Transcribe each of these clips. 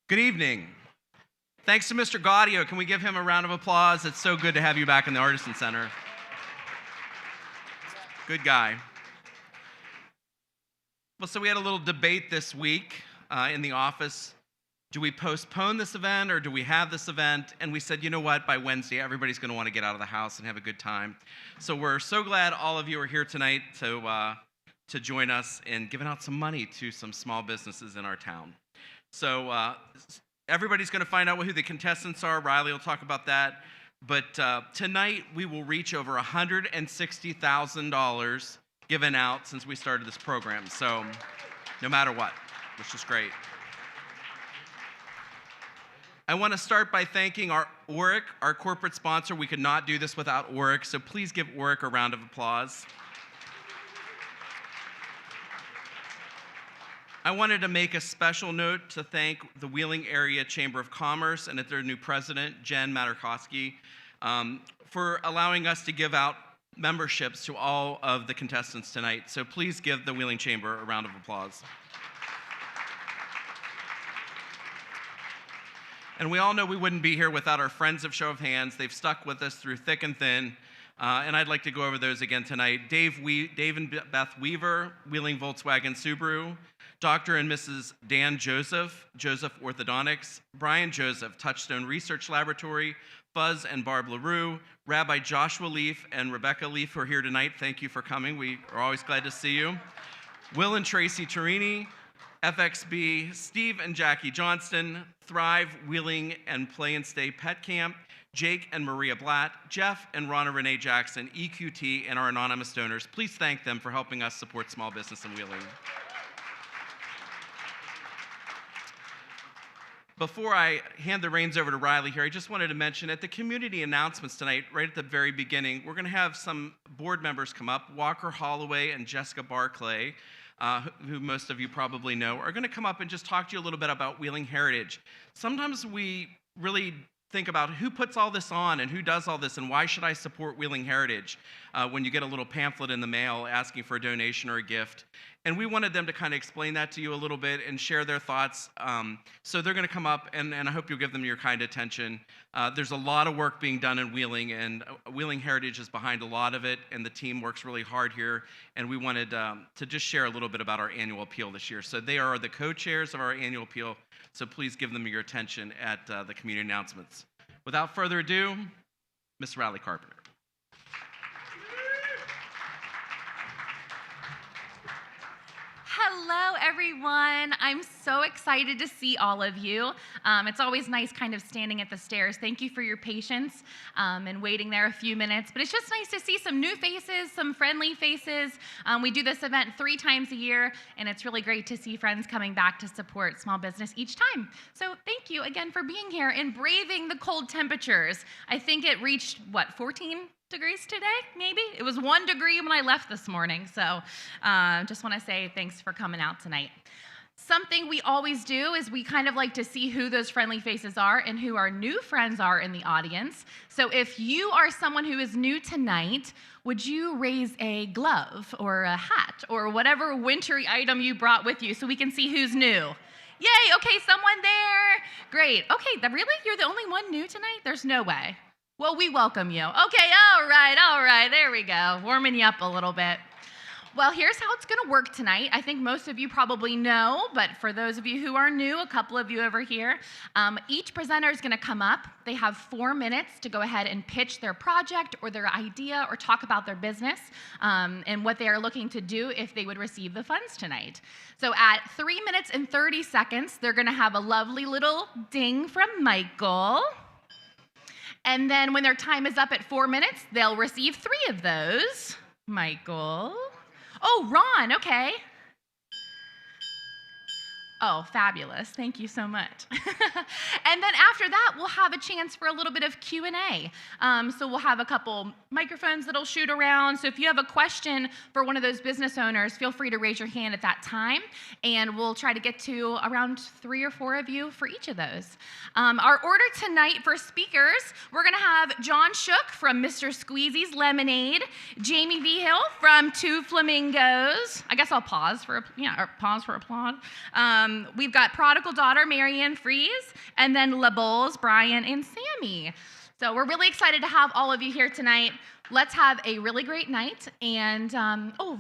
Good evening. Thanks to Mr. Gaudio. Can we give him a round of applause? It's so good to have you back in the Artisan Center. Good guy. Well, so we had a little debate this week in the office. Do we postpone this event or do we have this event? And we said, you know what, by Wednesday, everybody's going to want to get out of the house and have a good time. So we're so glad all of you are here tonight to join us in giving out some money to some small businesses in our town. So everybody's going to find out who the contestants are. Riley will talk about that. But tonight, we will reach over $160,000 given out since we started this program. So no matter what, which is great. I want to start by thanking our Oric, our corporate sponsor. We could not do this without Oric, so please give Oric a round of applause. I wanted to make a special note to thank the Wheeling Area Chamber of Commerce and their new president, Jen Materkowski, for allowing us to give out memberships to all of the contestants tonight. So please give the Wheeling Chamber a round of applause. And we all know we wouldn't be here without our friends of Show of Hands. They've stuck with us through thick and thin. And I'd like to go over those again tonight. Dave and Beth Weaver, Wheeling Volkswagen Subaru. Dr. and Mrs. Dan Joseph, Joseph Orthodontics. Brian Joseph, Touchstone Research Laboratory. Fuzz and Barb LaRue. Rabbi Joshua Leaf and Rebecca Leaf, who are here tonight. Thank you for coming. We are always glad to see you. Will and Tracy Torini. FXB, Steve and Jackie Johnston. Thrive Wheeling and Play and Stay Pet Camp. Jake and Maria Blatt, Jeff and Ronna Renee Jackson, EQT, and our anonymous donors. Please thank them for helping us support small business in Wheeling. Before I hand the reins over to Riley here, I just wanted to mention at the community announcements tonight, right at the very beginning, we're going to have some board members come up. Walker Holloway and Jessica Barclay, who most of you probably know, are going to come up and just talk to you a little bit about Wheeling Heritage. Sometimes we really think about who puts all this on and who does all this and why should I support Wheeling Heritage when you get a little pamphlet in the mail asking for a donation or a gift. And we wanted them to kind of explain that to you a little bit and share their thoughts. So they're going to come up, and I hope you'll give them your kind attention. There's a lot of work being done in Wheeling, and Wheeling Heritage is behind a lot of it, and the team works really hard here. And we wanted to just share a little bit about our annual appeal this year. So they are the co-chairs of our annual appeal, so please give them your attention at the community announcements. Without further ado, Ms. Riley Carpenter. Hello, everyone. I'm so excited to see all of you. It's always nice kind of standing at the stairs. Thank you for your patience and waiting there a few minutes. But it's just nice to see some new faces, some friendly faces. We do this event 3 times a year, and it's really great to see friends coming back to support small business each time. So thank you again for being here and braving the cold temperatures. I think it reached, 14 degrees today, maybe? It was 1 degree when I left this morning, so just want to say thanks for coming out tonight. Something we always do is we kind of like to see who those friendly faces are and who our new friends are in the audience. So if you are someone who is new tonight, would you raise a glove or a hat or whatever wintry item you brought with you so we can see who's new? Yay, okay, someone there. Great. Okay, really? You're the only one new tonight? There's no way. Well, we welcome you. Okay, all right, there we go. Warming you up a little bit. Well, here's how it's going to work tonight. I think most of you probably know, but for those of you who are new, a couple of you over here, each presenter is going to come up. They have 4 minutes to go ahead and pitch their project or their idea or talk about their business and what they are looking to do if they would receive the funds tonight. So at 3 minutes and 30 seconds, they're going to have a lovely little ding from Michael. And then when their time is up at 4 minutes, they'll receive 3 of those. Michael. Oh, Ron, okay. Oh, fabulous. Thank you so much. And then after that, we'll have a chance for a little bit of Q&A. So we'll have a couple microphones that'll shoot around. So if you have a question for one of those business owners, feel free to raise your hand at that time, and we'll try to get to around 3 or 4 of you for each of those. Our order tonight for speakers, we're going to have John Shook from Mr. Squeezy's Lemonade, Jamie Vigil from 2 Flamingos. I guess I'll pause for applaud. We've got Prodigal daughter, Marianne Fries, and then LaBowls, Brian, and Sammy. So we're really excited to have all of you here tonight. Let's have a really great night. And,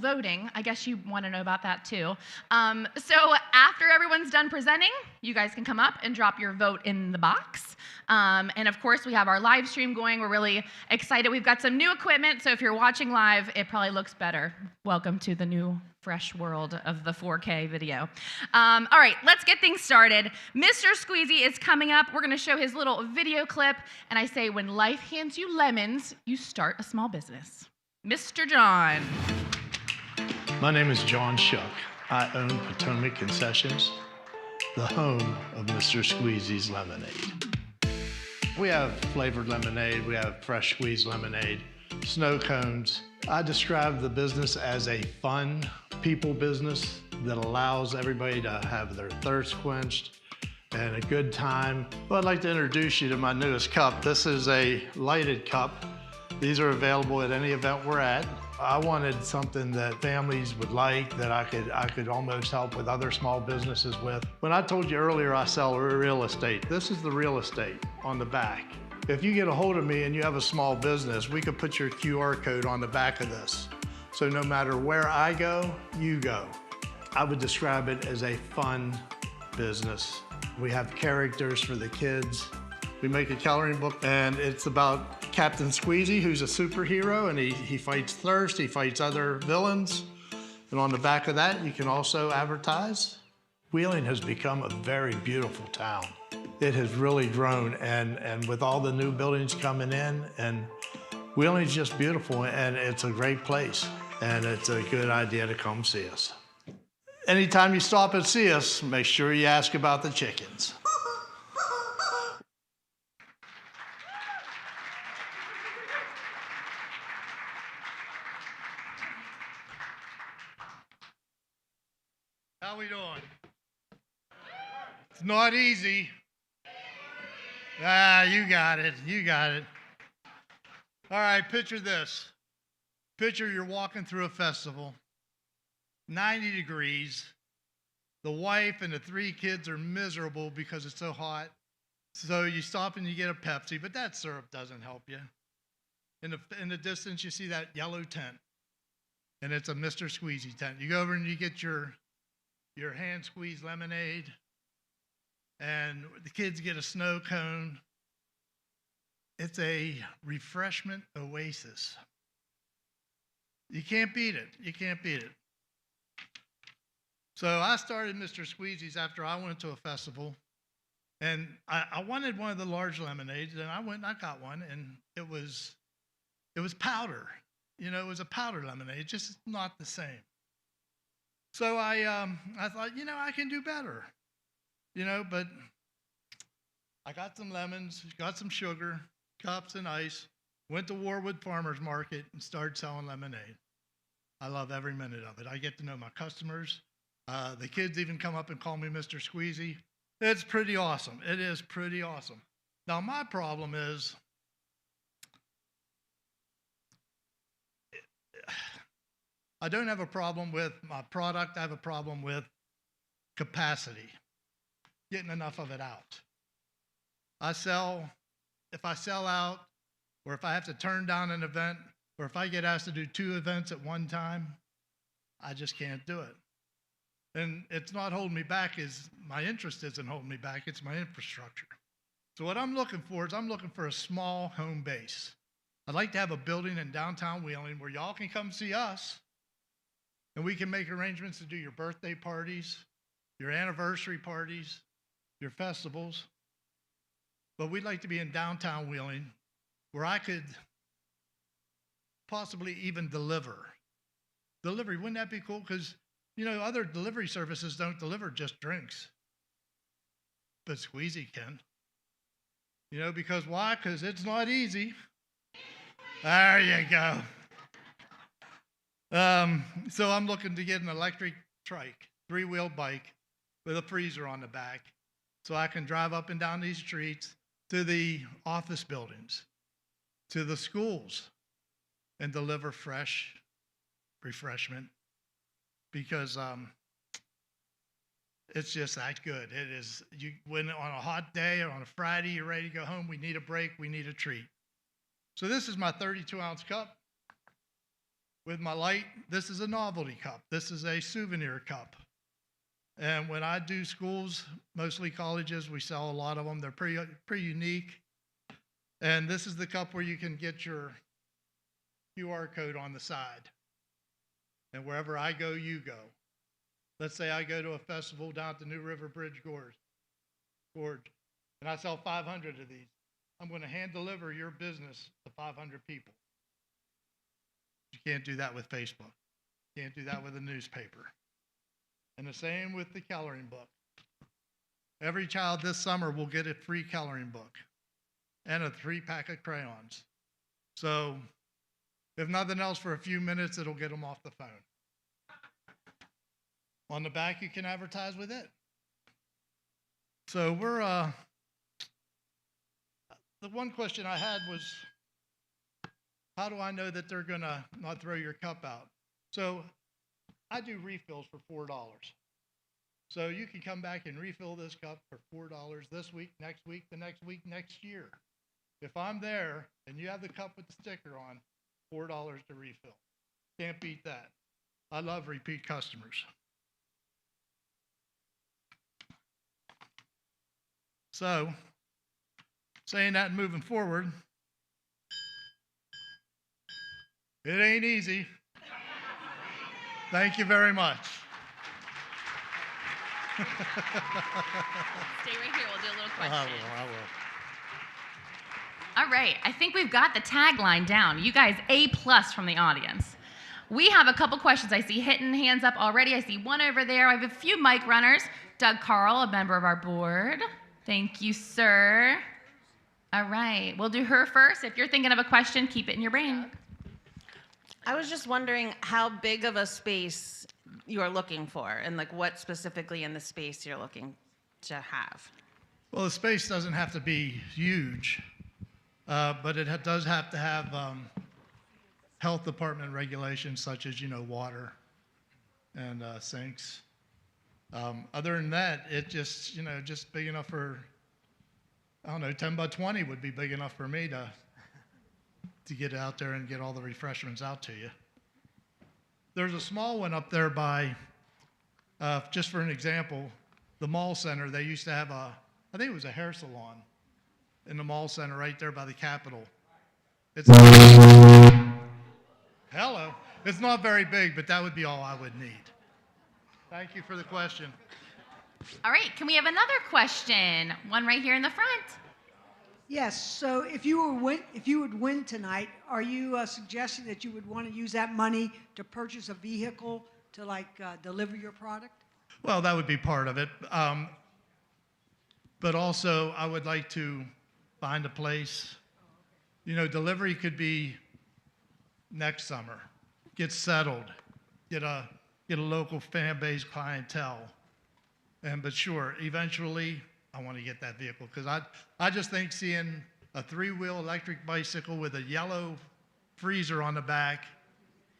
voting. I guess you want to know about that too. So after everyone's done presenting, you guys can come up and drop your vote in the box. And of course, we have our live stream going. We're really excited. We've got some new equipment, so if you're watching live, it probably looks better. Welcome to the new fresh world of the 4K video. All right, let's get things started. Mr. Squeezy is coming up. We're going to show his little video clip, and I say, when life hands you lemons, you start a small business. Mr. John. My name is John Shuck. I own Potomac Concessions, the home of Mr. Squeezy's Lemonade. We have flavored lemonade, we have fresh squeezed lemonade, snow cones. I describe the business as a fun people business that allows everybody to have their thirst quenched and a good time. Well, I'd like to introduce you to my newest cup. This is a lighted cup. These are available at any event we're at. I wanted something that families would like, that I could almost help with other small businesses with. When I told you earlier I sell real estate, this is the real estate on the back. If you get a hold of me and you have a small business, we could put your QR code on the back of this. So no matter where I go, you go. I would describe it as a fun business. We have characters for the kids. We make a coloring book, and it's about Captain Squeezy, who's a superhero, and he fights thirst, he fights other villains. And on the back of that, you can also advertise. Wheeling has become a very beautiful town. It has really grown, and with all the new buildings coming in, and Wheeling's just beautiful, and it's a great place, and it's a good idea to come see us. Anytime you stop and see us, make sure you ask about the chickens. How we doing? It's not easy. You got it. You got it. All right, picture this. Picture you're walking through a festival, 90 degrees. The wife and the 3 kids are miserable because it's so hot. So you stop and you get a Pepsi, but that syrup doesn't help you. In the distance, you see that yellow tent, and it's a Mr. Squeezy tent. You go over and you get your hand squeezed lemonade, and the kids get a snow cone. It's a refreshment oasis. You can't beat it. You can't beat it. So I started Mr. Squeezy's after I went to a festival, and I wanted one of the large lemonades, and I went and I got one, and it was powder. You know, it was a powder lemonade, just not the same. So I thought, I can do better, but I got some lemons, got some sugar, cups and ice, went to Warwood Farmers Market and started selling lemonade. I love every minute of it. I get to know my customers. The kids even come up and call me Mr. Squeezy. It's pretty awesome. It is pretty awesome. Now, my problem is, I don't have a problem with my product. I have a problem with capacity, getting enough of it out. If I sell out, or if I have to turn down an event, or if I get asked to do 2 events at one time, I just can't do it. And it's not holding me back, my interest isn't holding me back, it's my infrastructure. So what I'm looking for is I'm looking for a small home base. I'd like to have a building in downtown Wheeling where y'all can come see us, and we can make arrangements to do your birthday parties, your anniversary parties, your festivals. But we'd like to be in downtown Wheeling where I could possibly even deliver. Delivery, wouldn't that be cool? Because, other delivery services don't deliver just drinks. But Squeezy can. Because why? Because it's not easy. There you go. So I'm looking to get an electric trike, 3-wheel bike with a freezer on the back, so I can drive up and down these streets to the office buildings, to the schools, and deliver fresh refreshment. Because It's just that good. It is, when on a hot day or on a Friday, you're ready to go home, we need a break, we need a treat. So this is my 32-ounce cup with my light. This is a novelty cup. This is a souvenir cup. And when I do schools, mostly colleges, we sell a lot of them. They're pretty unique. And this is the cup where you can get your QR code on the side. And wherever I go, you go. Let's say I go to a festival down at the New River Bridge Gorge, and I sell 500 of these. I'm going to hand deliver your business to 500 people. You can't do that with Facebook. You can't do that with a newspaper. And the same with the coloring book. Every child this summer will get a free coloring book and a 3-pack of crayons. So if nothing else, for a few minutes, it'll get them off the phone. On the back, you can advertise with it. So we're, the one question I had was, how do I know that they're gonna not throw your cup out? So I do refills for $4. So you can come back and refill this cup for $4 this week, the next week, next year. If I'm there and you have the cup with the sticker on, $4 to refill. Can't beat that. I love repeat customers. So, saying that and moving forward, it ain't easy. Thank you very much. Stay right here. We'll do a little question. I will. All right. I think we've got the tagline down. You guys, A+ from the audience. We have a couple questions. I see hitting hands up already. I see one over there. I have a few mic runners. Doug Carl, a member of our board. Thank you, sir. All right. We'll do her first. If you're thinking of a question, keep it in your brain. I was just wondering how big of a space you're looking for, and like what specifically in the space you're looking to have. Well, the space doesn't have to be huge, but it does have to have health department regulations such as, water and sinks. Other than that, it just, just big enough for, 10 by 20 would be big enough for me to get out there and get all the refreshments out to you. There's a small one up there by, just for an example, the mall center. They used to have I think it was a hair salon in the mall center right there by the Capitol. Hello. It's not very big, but that would be all I would need. Thank you for the question. All right. Can we have another question? One right here in the front. Yes. So if you would win tonight, are you suggesting that you would want to use that money to purchase a vehicle to deliver your product? Well, that would be part of it. But also, I would like to find a place. Delivery could be next summer. Get settled. Get a local fan base clientele. But sure, eventually, I want to get that vehicle because I just think seeing a 3-wheel electric bicycle with a yellow freezer on the back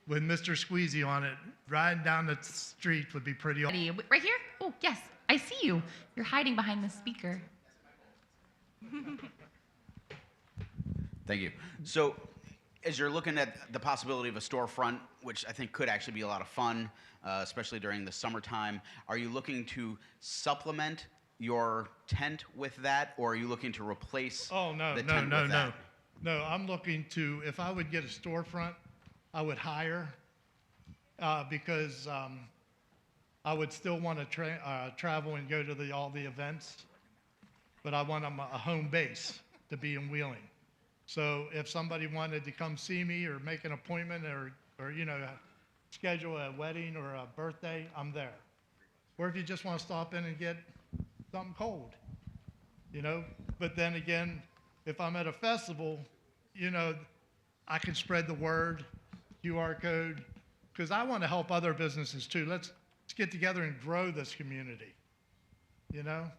with Mr. Squeezy on it riding down the street would be pretty awesome. Right here? Oh, yes. I see you. You're hiding behind the speaker. Thank you. So, as you're looking at the possibility of a storefront, which I think could actually be a lot of fun, especially during the summertime, are you looking to supplement your tent with that, or are you looking to replace the tent with that? No, I'm looking to, if I would get a storefront, I would hire because I would still want to travel and go to all the events, but I want a home base to be in Wheeling. So if somebody wanted to come see me or make an appointment or schedule a wedding or a birthday, I'm there. Or if you just want to stop in and get something cold, But then again, if I'm at a festival, I can spread the word, QR code, because I want to help other businesses too. Let's get together and grow this community.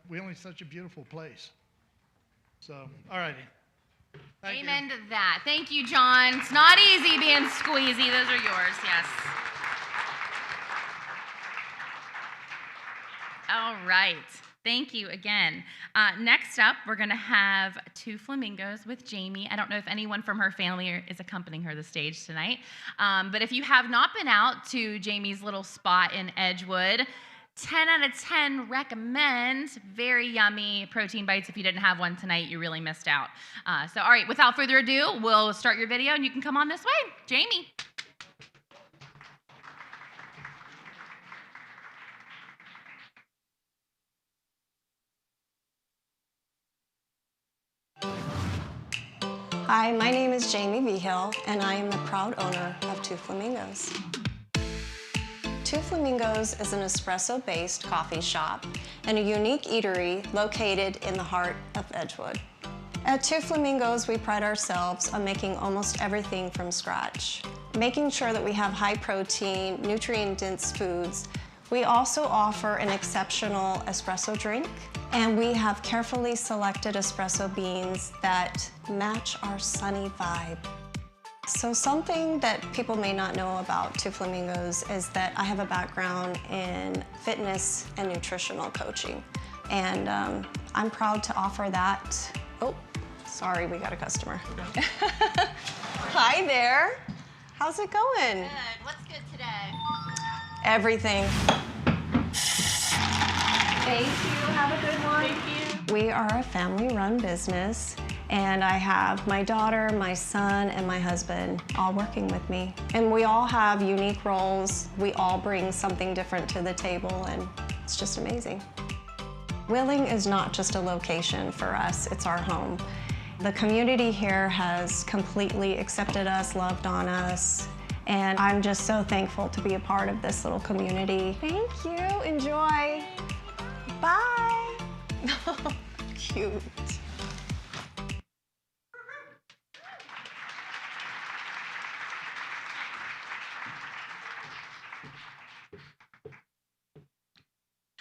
Wheeling's such a beautiful place. So, all righty. Thank Amen you. to that. Thank you, John. It's not easy being Squeezy. Those are yours, yes. All All right. Thank you again. Next up, we're going to have two flamingos with Jamie. I don't know if anyone from her family is accompanying her to the stage tonight. But if you have not been out to Jamie's little spot in Edgewood, 10 out of 10 recommend. Very yummy protein bites. If you didn't have one tonight, you really missed out. So, all right, without further ado, we'll start your video and you can come on this way. Jamie. Hi, my name is Jamie Vigil, and I am the proud owner of Two Flamingos. Two Flamingos is an espresso-based coffee shop and a unique eatery located in the heart of Edgewood. At Two Flamingos, we pride ourselves on making almost everything from scratch, making sure that we have high-protein, nutrient-dense foods. We also offer an exceptional espresso drink, and we have carefully selected espresso beans that match our sunny vibe. So something that people may not know about Two Flamingos is that I have a background in fitness and nutritional coaching. And I'm proud to offer that. Oh, sorry, we got a customer. Hi there. How's it going? Good. What's good today? Everything. Thank you. Have a good one. Thank you. We are a family-run business, and I have my daughter, my son, and my husband all working with me. And we all have unique roles. We all bring something different to the table, and it's just amazing. Wheeling is not just a location for us, it's our home. The community here has completely accepted us, loved on us, and I'm just so thankful to be a part of this little community. Thank you. Enjoy. Bye. Cute.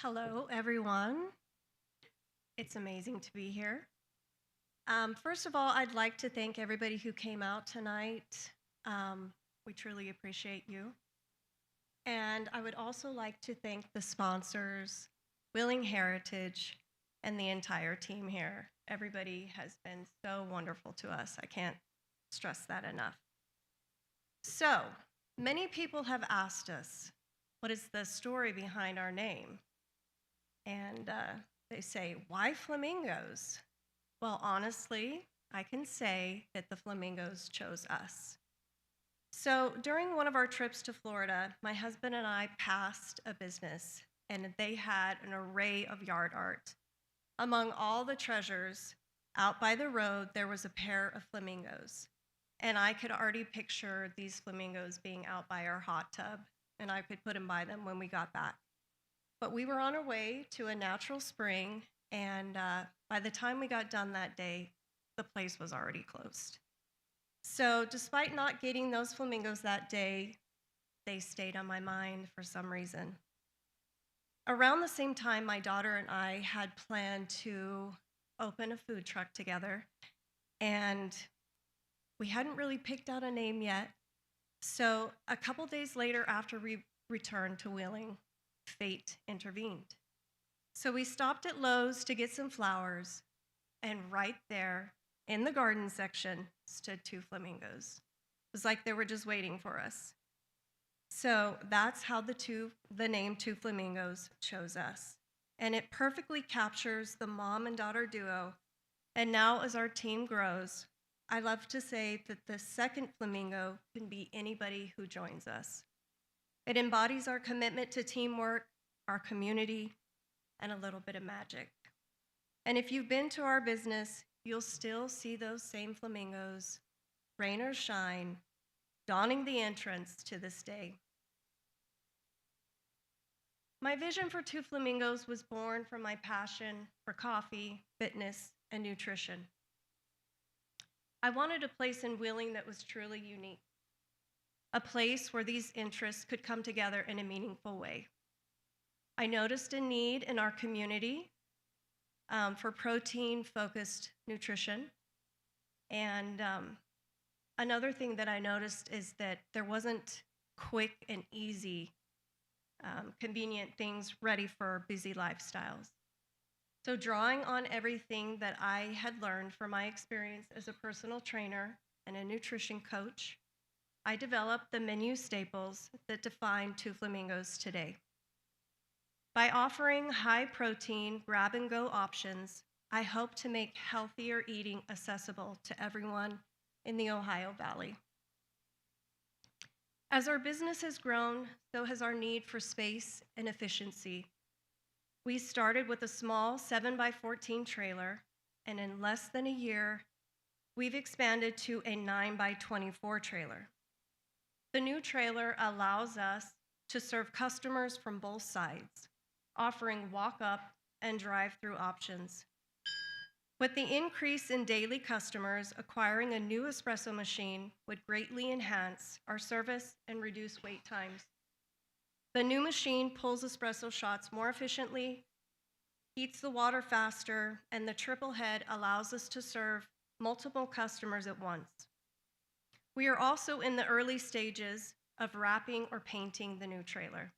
Hello, everyone. It's amazing to be here. First of all, I'd like to thank everybody who came out tonight. We truly appreciate you. And I would also like to thank the sponsors, Wheeling Heritage, and the entire team here. Everybody has been so wonderful to us. I can't stress that enough. So, many people have asked us, what is the story behind our name? And they say, why flamingos? Well, honestly, I can say that the flamingos chose us. So during one of our trips to Florida, my husband and I passed a business, and they had an array of yard art. Among all the treasures, out by the road, there was a pair of flamingos. And I could already picture these flamingos being out by our hot tub, and I could put them by them when we got back. But we were on our way to a natural spring, and by the time we got done that day, the place was already closed. So despite not getting those flamingos that day, they stayed on my mind for some reason. Around the same time, my daughter and I had planned to open a food truck together, and we hadn't really picked out a name yet. So a couple days later, after we returned to Wheeling, fate intervened. So we stopped at Lowe's to get some flowers, and right there in the garden section stood two flamingos. It was like they were just waiting for us. So that's how the name Two Flamingos chose us. And it perfectly captures the mom and daughter duo. And now as our team grows, I love to say that the second flamingo can be anybody who joins us. It embodies our commitment to teamwork, our community, and a little bit of magic. And if you've been to our business, you'll still see those same flamingos, rain or shine, donning the entrance to this day. My vision for Two Flamingos was born from my passion for coffee, fitness, and nutrition. I wanted a place in Wheeling that was truly unique, a place where these interests could come together in a meaningful way. I noticed a need in our community for protein-focused nutrition. And another thing that I noticed is that there wasn't quick and easy convenient things ready for busy lifestyles. So drawing on everything that I had learned from my experience as a personal trainer and a nutrition coach, I developed the menu staples that define Two Flamingos today. By offering high-protein, grab-and-go options, I hope to make healthier eating accessible to everyone in the Ohio Valley. As our business has grown, so has our need for space and efficiency. We started with a small 7x14 trailer, and in less than a year, we've expanded to a 9x24 trailer. The new trailer allows us to serve customers from both sides, offering walk-up and drive-through options. With the increase in daily customers, acquiring a new espresso machine would greatly enhance our service and reduce wait times. The new machine pulls espresso shots more efficiently, heats the water faster, and the triple head allows us to serve multiple customers at once. We are also in the early stages of wrapping or painting the new trailer,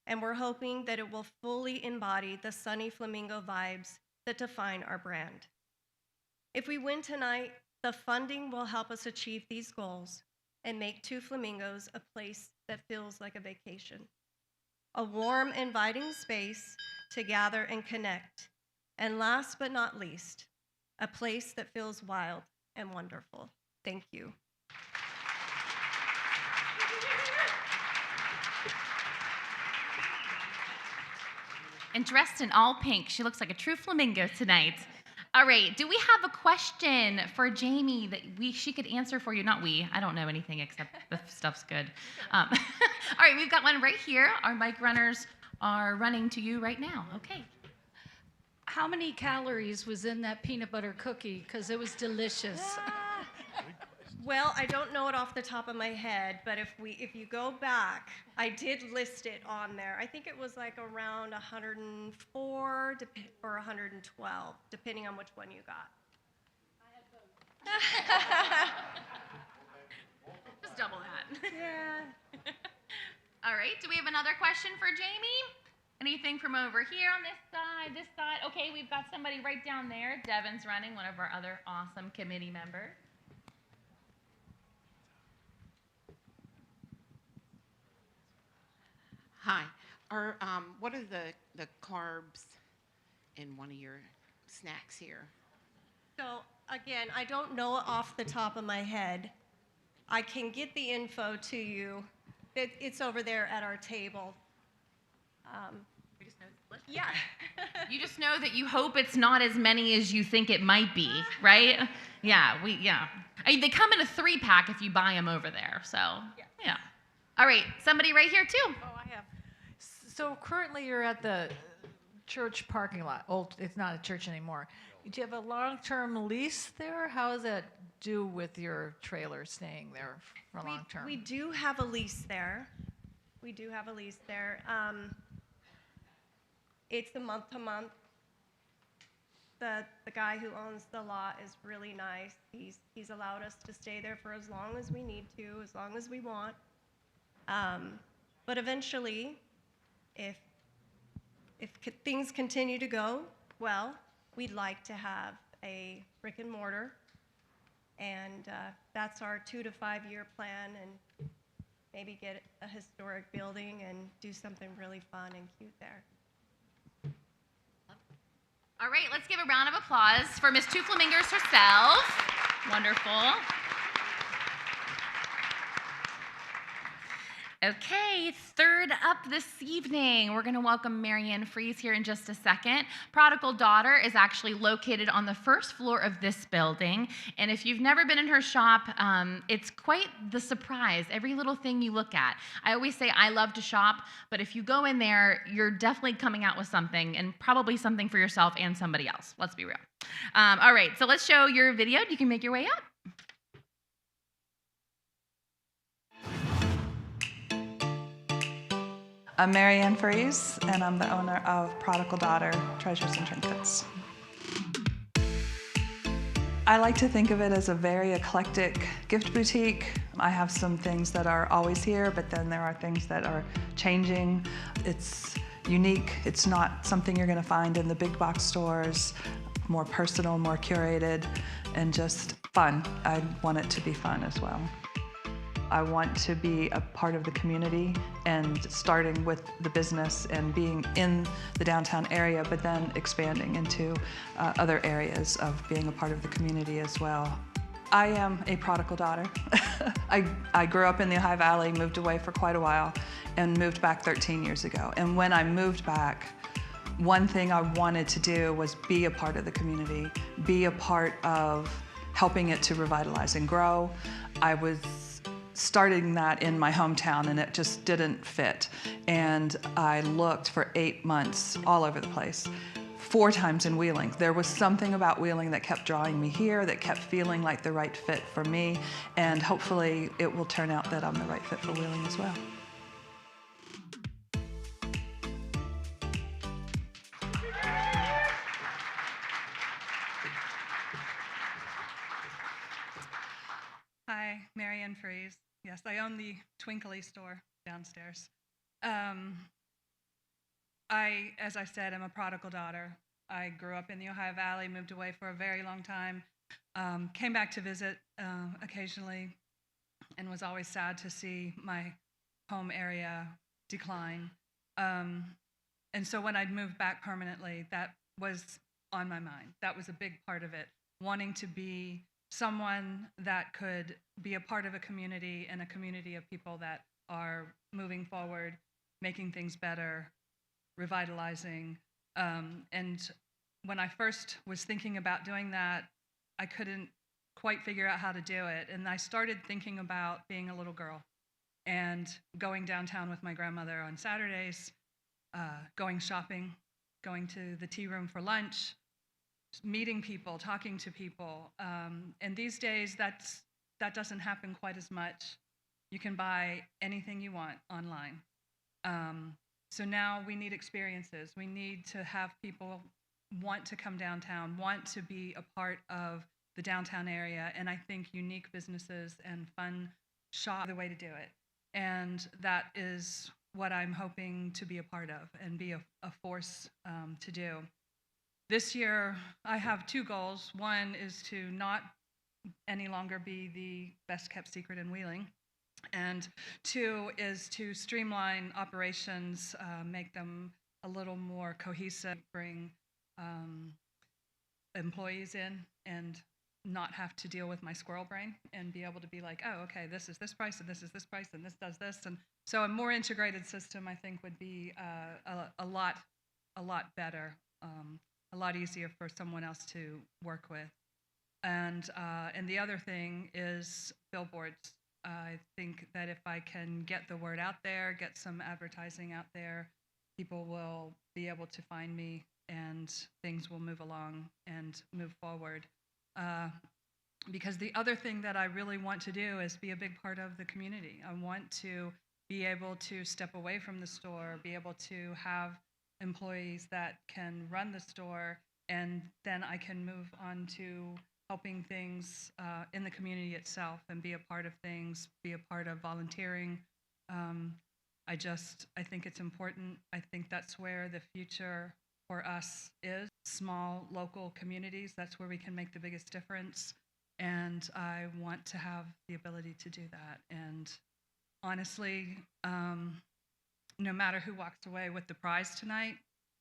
and we're hoping that it will fully embody the sunny flamingo vibes that define our brand. If we win tonight, the funding will help us achieve these goals and make Two Flamingos a place that feels like a vacation, a warm, inviting space to gather and connect, and last but not least, a place that feels wild and wonderful. Thank you. And dressed in all pink. She looks like a true flamingo tonight. All right, do we have a question for Jamie that she could answer for you? Not we, I don't know anything except the stuff's good. All right, we've got one right here. Our mic runners are running to you right now. Okay. How many calories was in that peanut butter cookie? Because it was delicious. Well, I don't know it off the top of my head, but if you go back, I did list it on there. I think it was like around 104 or 112, depending on which one you got. Just double that. Yeah. All right, do we have another question for Jamie? Anything from over here on this side, this side? Okay, we've got somebody right down there. Devin's running, one of our other awesome committee members. Hi. What are the carbs in one of your snacks here? So again, I don't know it off the top of my head. I can get the info to you. It's over there at our table. We just know it's delicious. Yeah. You just know that you hope it's not as many as you think it might be, right? Yeah, I mean, they come in a 3-pack if you buy them over there, so yeah. All right, somebody right here too. Oh, I have. So currently you're at the church parking lot. It's not a church anymore. Do you have a long-term lease there? How does that do with your trailer staying there for long-term? We do have a lease there. It's a month-to-month. The guy who owns the lot is really nice. He's allowed us to stay there for as long as we need to, as long as we want. But eventually, if things continue to go well, we'd like to have a brick and mortar, and that's our 2 to 5 year plan, and maybe get a historic building and do something really fun and cute there. All right, let's give a round of applause for Miss Two Flamingos herself. Wonderful. Okay, third up this evening, we're going to welcome Marianne Fries here in just a second. Prodigal Daughter is actually located on the first floor of this building, and if you've never been in her shop, it's quite the surprise, every little thing you look at. I always say I love to shop, but if you go in there, you're definitely coming out with something, and probably something for yourself and somebody else. Let's be real. All right, so let's show your video. You can make your way up. I'm Marianne Fries, and I'm the owner of Prodigal Daughter Treasures and Trinkets. I like to think of it as a very eclectic gift boutique. I have some things that are always here, but then there are things that are changing. It's unique. It's not something you're going to find in the big box stores. More personal, more curated, and just fun. I want it to be fun as well. I want to be a part of the community, and starting with the business and being in the downtown area, but then expanding into other areas of being a part of the community as well. I am a prodigal daughter. I grew up in the Ohio Valley, moved away for quite a while, and moved back 13 years ago. And when I moved back, one thing I wanted to do was be a part of the community, be a part of helping it to revitalize and grow. I was starting that in my hometown, and it just didn't fit. And I looked for 8 months all over the place, 4 times in Wheeling. There was something about Wheeling that kept drawing me here, that kept feeling like the right fit for me, and hopefully it will turn out that I'm the right fit for Wheeling as well. Hi, Marianne Freeze. Yes, I own the Twinkly store downstairs. As I said, I'm a prodigal daughter. I grew up in the Ohio Valley, moved away for a very long time, came back to visit occasionally, and was always sad to see my home area decline. And so when I'd moved back permanently, that was on my mind. That was a big part of it, wanting to be someone that could be a part of a community, and a community of people that are moving forward, making things better, revitalizing. And when I first was thinking about doing that, I couldn't quite figure out how to do it. And I started thinking about being a little girl and going downtown with my grandmother on Saturdays, going shopping, going to the tea room for lunch, meeting people, talking to people. And these days, that doesn't happen quite as much. You can buy anything you want online. So now we need experiences. We need to have people want to come downtown, want to be a part of the downtown area. And I think unique businesses and fun shop are the way to do it. And that is what I'm hoping to be a part of and be a force to do. This year, I have 2 goals. One is to not any longer be the best kept secret in Wheeling. And 2 is to streamline operations, make them a little more cohesive, bring employees in, and not have to deal with my squirrel brain, and be able to be like, oh, okay, this is this price, and this is this price, and this does this. And so a more integrated system, I think, would be a lot better. A lot easier for someone else to work with. And the other thing is billboards. I think that if I can get the word out there, get some advertising out there, people will be able to find me, and things will move along and move forward. Because the other thing that I really want to do is be a big part of the community. I want to be able to step away from the store, be able to have employees that can run the store, and then I can move on to helping things in the community itself, and be a part of things, be a part of volunteering. I think it's important. I think that's where the future for us is. Small local communities, that's where we can make the biggest difference. And I want to have the ability to do that. And honestly, no matter who walks away with the prize tonight,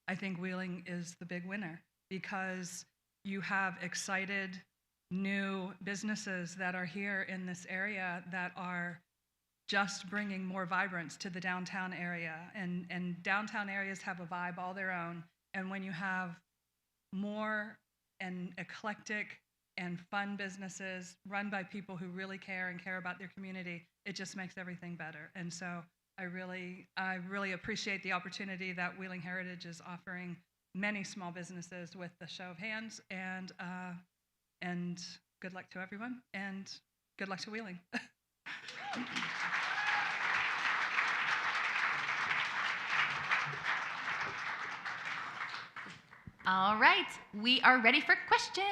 I think Wheeling is the big winner, because you have excited new businesses that are here in this area that are just bringing more vibrance to the downtown area. And downtown areas have a vibe all their own. And when you have more and eclectic and fun businesses run by people who really care and care about their community, it just makes everything better. And so I really appreciate the opportunity that Wheeling Heritage is offering many small businesses with the show of hands. And good luck to everyone, and good luck to Wheeling. All right, we are ready for questions.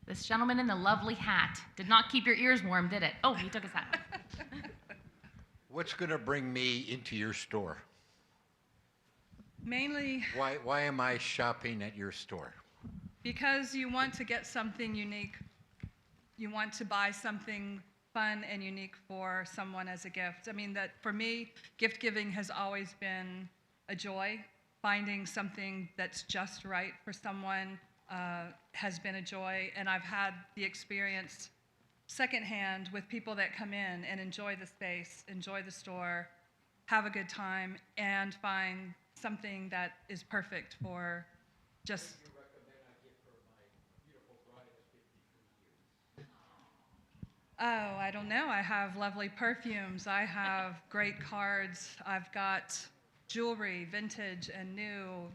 This gentleman in the lovely hat did not keep your ears warm, did it? Oh, he took his hat off. What's going to bring me into your store? Mainly Why am I shopping at your store? because you want to get something unique. You want to buy something fun and unique for someone as a gift. I mean, that for me, gift giving has always been a joy. Finding something that's just right for someone has been a joy, and I've had the experience secondhand with people that come in and enjoy the space, enjoy the store, have a good time, and find something that is perfect for just. Oh, I don't know. I have lovely perfumes. I have great cards. I've got jewelry, vintage and new.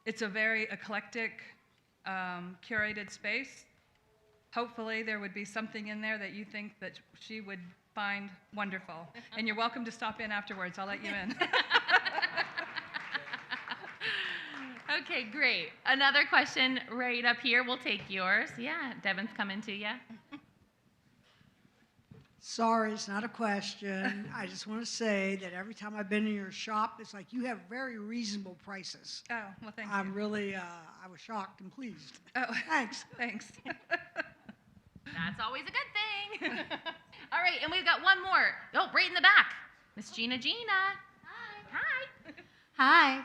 It's a very eclectic, curated space. Hopefully there would be something in there that you think that she would find wonderful. And you're welcome to stop in afterwards. I'll let you in. Okay, great. Another question right up here. We'll take yours. Yeah, Devin's coming to you. Sorry, it's not a question. I just want to say that every time I've been in your shop, it's like you have very reasonable prices. Oh, well, thank you. I'm really, I was shocked and pleased. Oh, thanks. Thanks. That's always a good thing. All right, and we've got one more. Oh, right in the back. Miss Gina. Hi. Hi.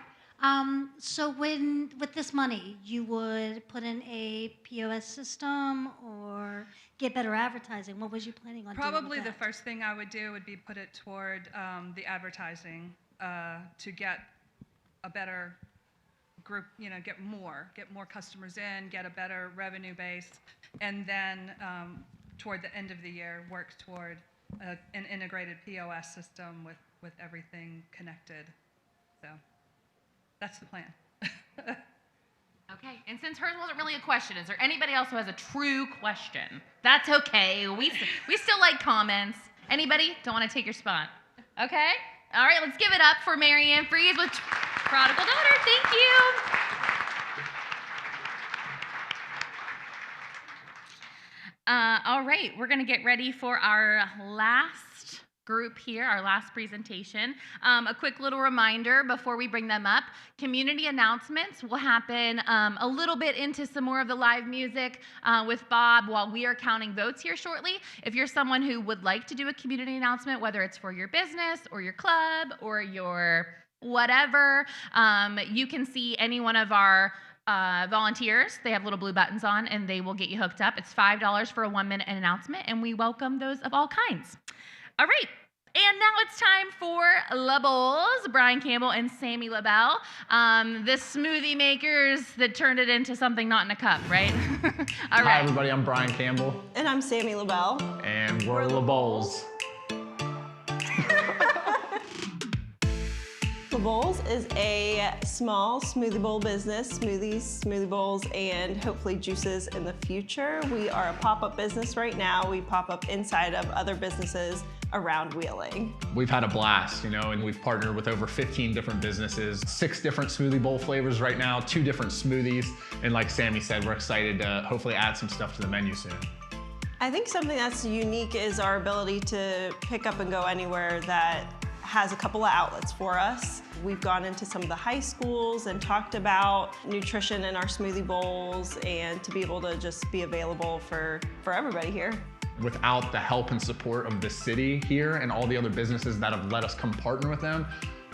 So with this money, you would put in a POS system or get better advertising? What was you planning on doing Probably with the that? first thing I would do would be put it toward the advertising to get a better group, get more customers in, get a better revenue base, and then toward the end of the year, work toward an integrated POS system with everything connected. So that's the plan. Okay, and since hers wasn't really a question, is there anybody else who has a true question? That's okay. We still like comments. Anybody? Don't want to take your spot. Okay? All right, let's give it up for Marianne Freeze with Prodigal Daughter. Thank you. All right, we're going to get ready for our last group here, our last presentation. A quick little reminder before we bring them up, community announcements will happen a little bit into some more of the live music with Bob while we are counting votes here shortly. If you're someone who would like to do a community announcement, whether it's for your business or your club or your whatever, you can see any one of our volunteers. They have little blue buttons on and they will get you hooked up. It's $5 for a 1-minute announcement, and we welcome those of all kinds. All right, and now it's time for LaBowls, Brian Campbell and Sammy LaBelle, the smoothie makers that turned it into something not in a cup, right? All right. Hi everybody, I'm Brian Campbell. And I'm Sammy LaBelle. And we're LaBowls. LaBowls is a small smoothie bowl business, smoothies, smoothie bowls, and hopefully juices in the future. We are a pop-up business right now. We pop up inside of other businesses around Wheeling. We've had a blast, and we've partnered with over 15 different businesses, 6 different smoothie bowl flavors right now, 2 different smoothies, and like Sammy said, we're excited to hopefully add some stuff to the menu soon. I think something that's unique is our ability to pick up and go anywhere that has a couple of outlets for us. We've gone into some of the high schools and talked about nutrition in our smoothie bowls and to be able to just be available for everybody here. Without the help and support of the city here and all the other businesses that have let us come partner with them,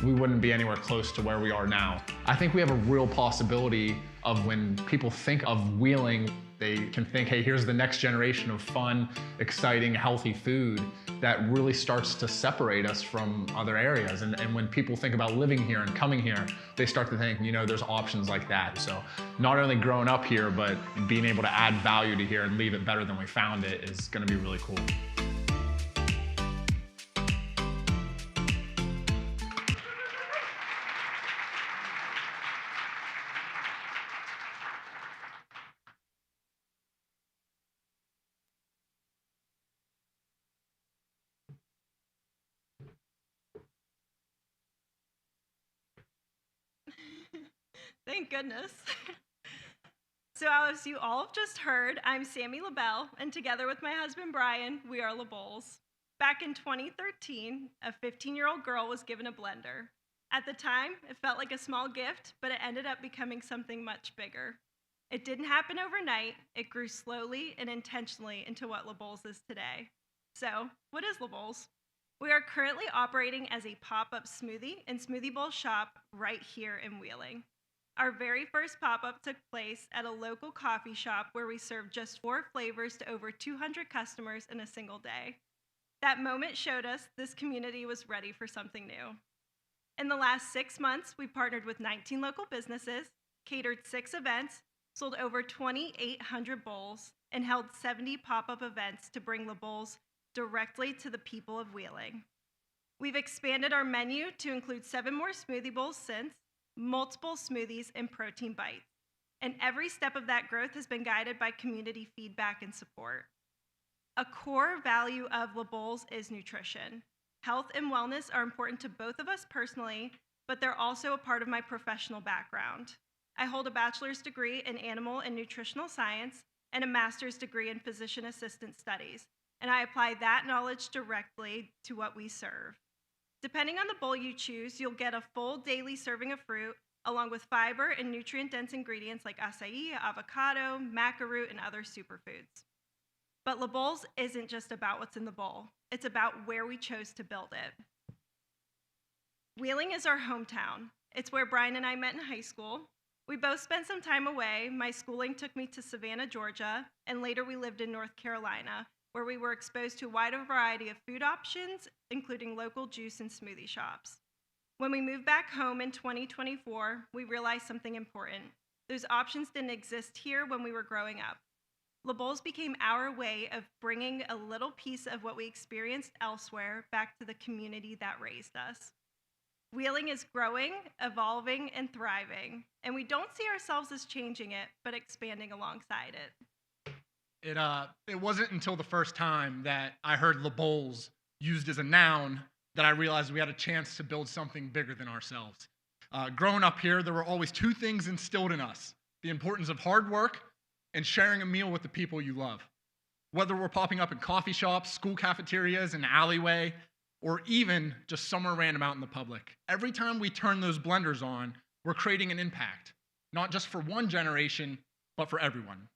we wouldn't be anywhere close to where we are now. I think we have a real possibility of when people think of Wheeling, they can think, hey, here's the next generation of fun, exciting, healthy food that really starts to separate us from other areas. And when people think about living here and coming here, they start to think, there's options like that. So not only growing up here, but being able to add value to here and leave it better than we found it is gonna be really cool. Thank goodness. So as you all have just heard, I'm Sammy LaBelle, and together with my husband Brian, we are LaBowls. Back in 2013, a 15-year-old girl was given a blender. At the time, it felt like a small gift, but it ended up becoming something much bigger. It didn't happen overnight. It grew slowly and intentionally into what LaBowls is today. So, what is LaBowls? We are currently operating as a pop-up smoothie and smoothie bowl shop right here in Wheeling. Our very first pop-up took place at a local coffee shop where we served just 4 flavors to over 200 customers in a single day. That moment showed us this community was ready for something new. In the last 6 months, we partnered with 19 local businesses, catered 6 events, sold over 2,800 bowls, and held 70 pop-up events to bring LaBowls directly to the people of Wheeling. We've expanded our menu to include 7 more smoothie bowls since, multiple smoothies and protein bites. And every step of that growth has been guided by community feedback and support. A core value of LaBowls is nutrition. Health and wellness are important to both of us personally, but they're also a part of my professional background. I hold a bachelor's degree in animal and nutritional science and a master's degree in physician assistant studies, and I apply that knowledge directly to what we serve. Depending on the bowl you choose, you'll get a full daily serving of fruit, along with fiber and nutrient-dense ingredients like acai, avocado, maca root, and other superfoods. But LaBowls isn't just about what's in the bowl. It's about where we chose to build it. Wheeling is our hometown. It's where Brian and I met in high school. We both spent some time away. My schooling took me to Savannah, Georgia, and later we lived in North Carolina, where we were exposed to a wide variety of food options, including local juice and smoothie shops. When we moved back home in 2024, we realized something important. Those options didn't exist here when we were growing up. LaBowls became our way of bringing a little piece of what we experienced elsewhere back to the community that raised us. Wheeling is growing, evolving, and thriving, and we don't see ourselves as changing it, but expanding alongside it. It wasn't until the first time that I heard LaBowls used as a noun that I realized we had a chance to build something bigger than ourselves. Growing up here, there were always 2 things instilled in us: the importance of hard work and sharing a meal with the people you love. Whether we're popping up in coffee shops, school cafeterias, an alleyway, or even just somewhere random out in the public, every time we turn those blenders on, we're creating an impact, not just for one generation, but for everyone.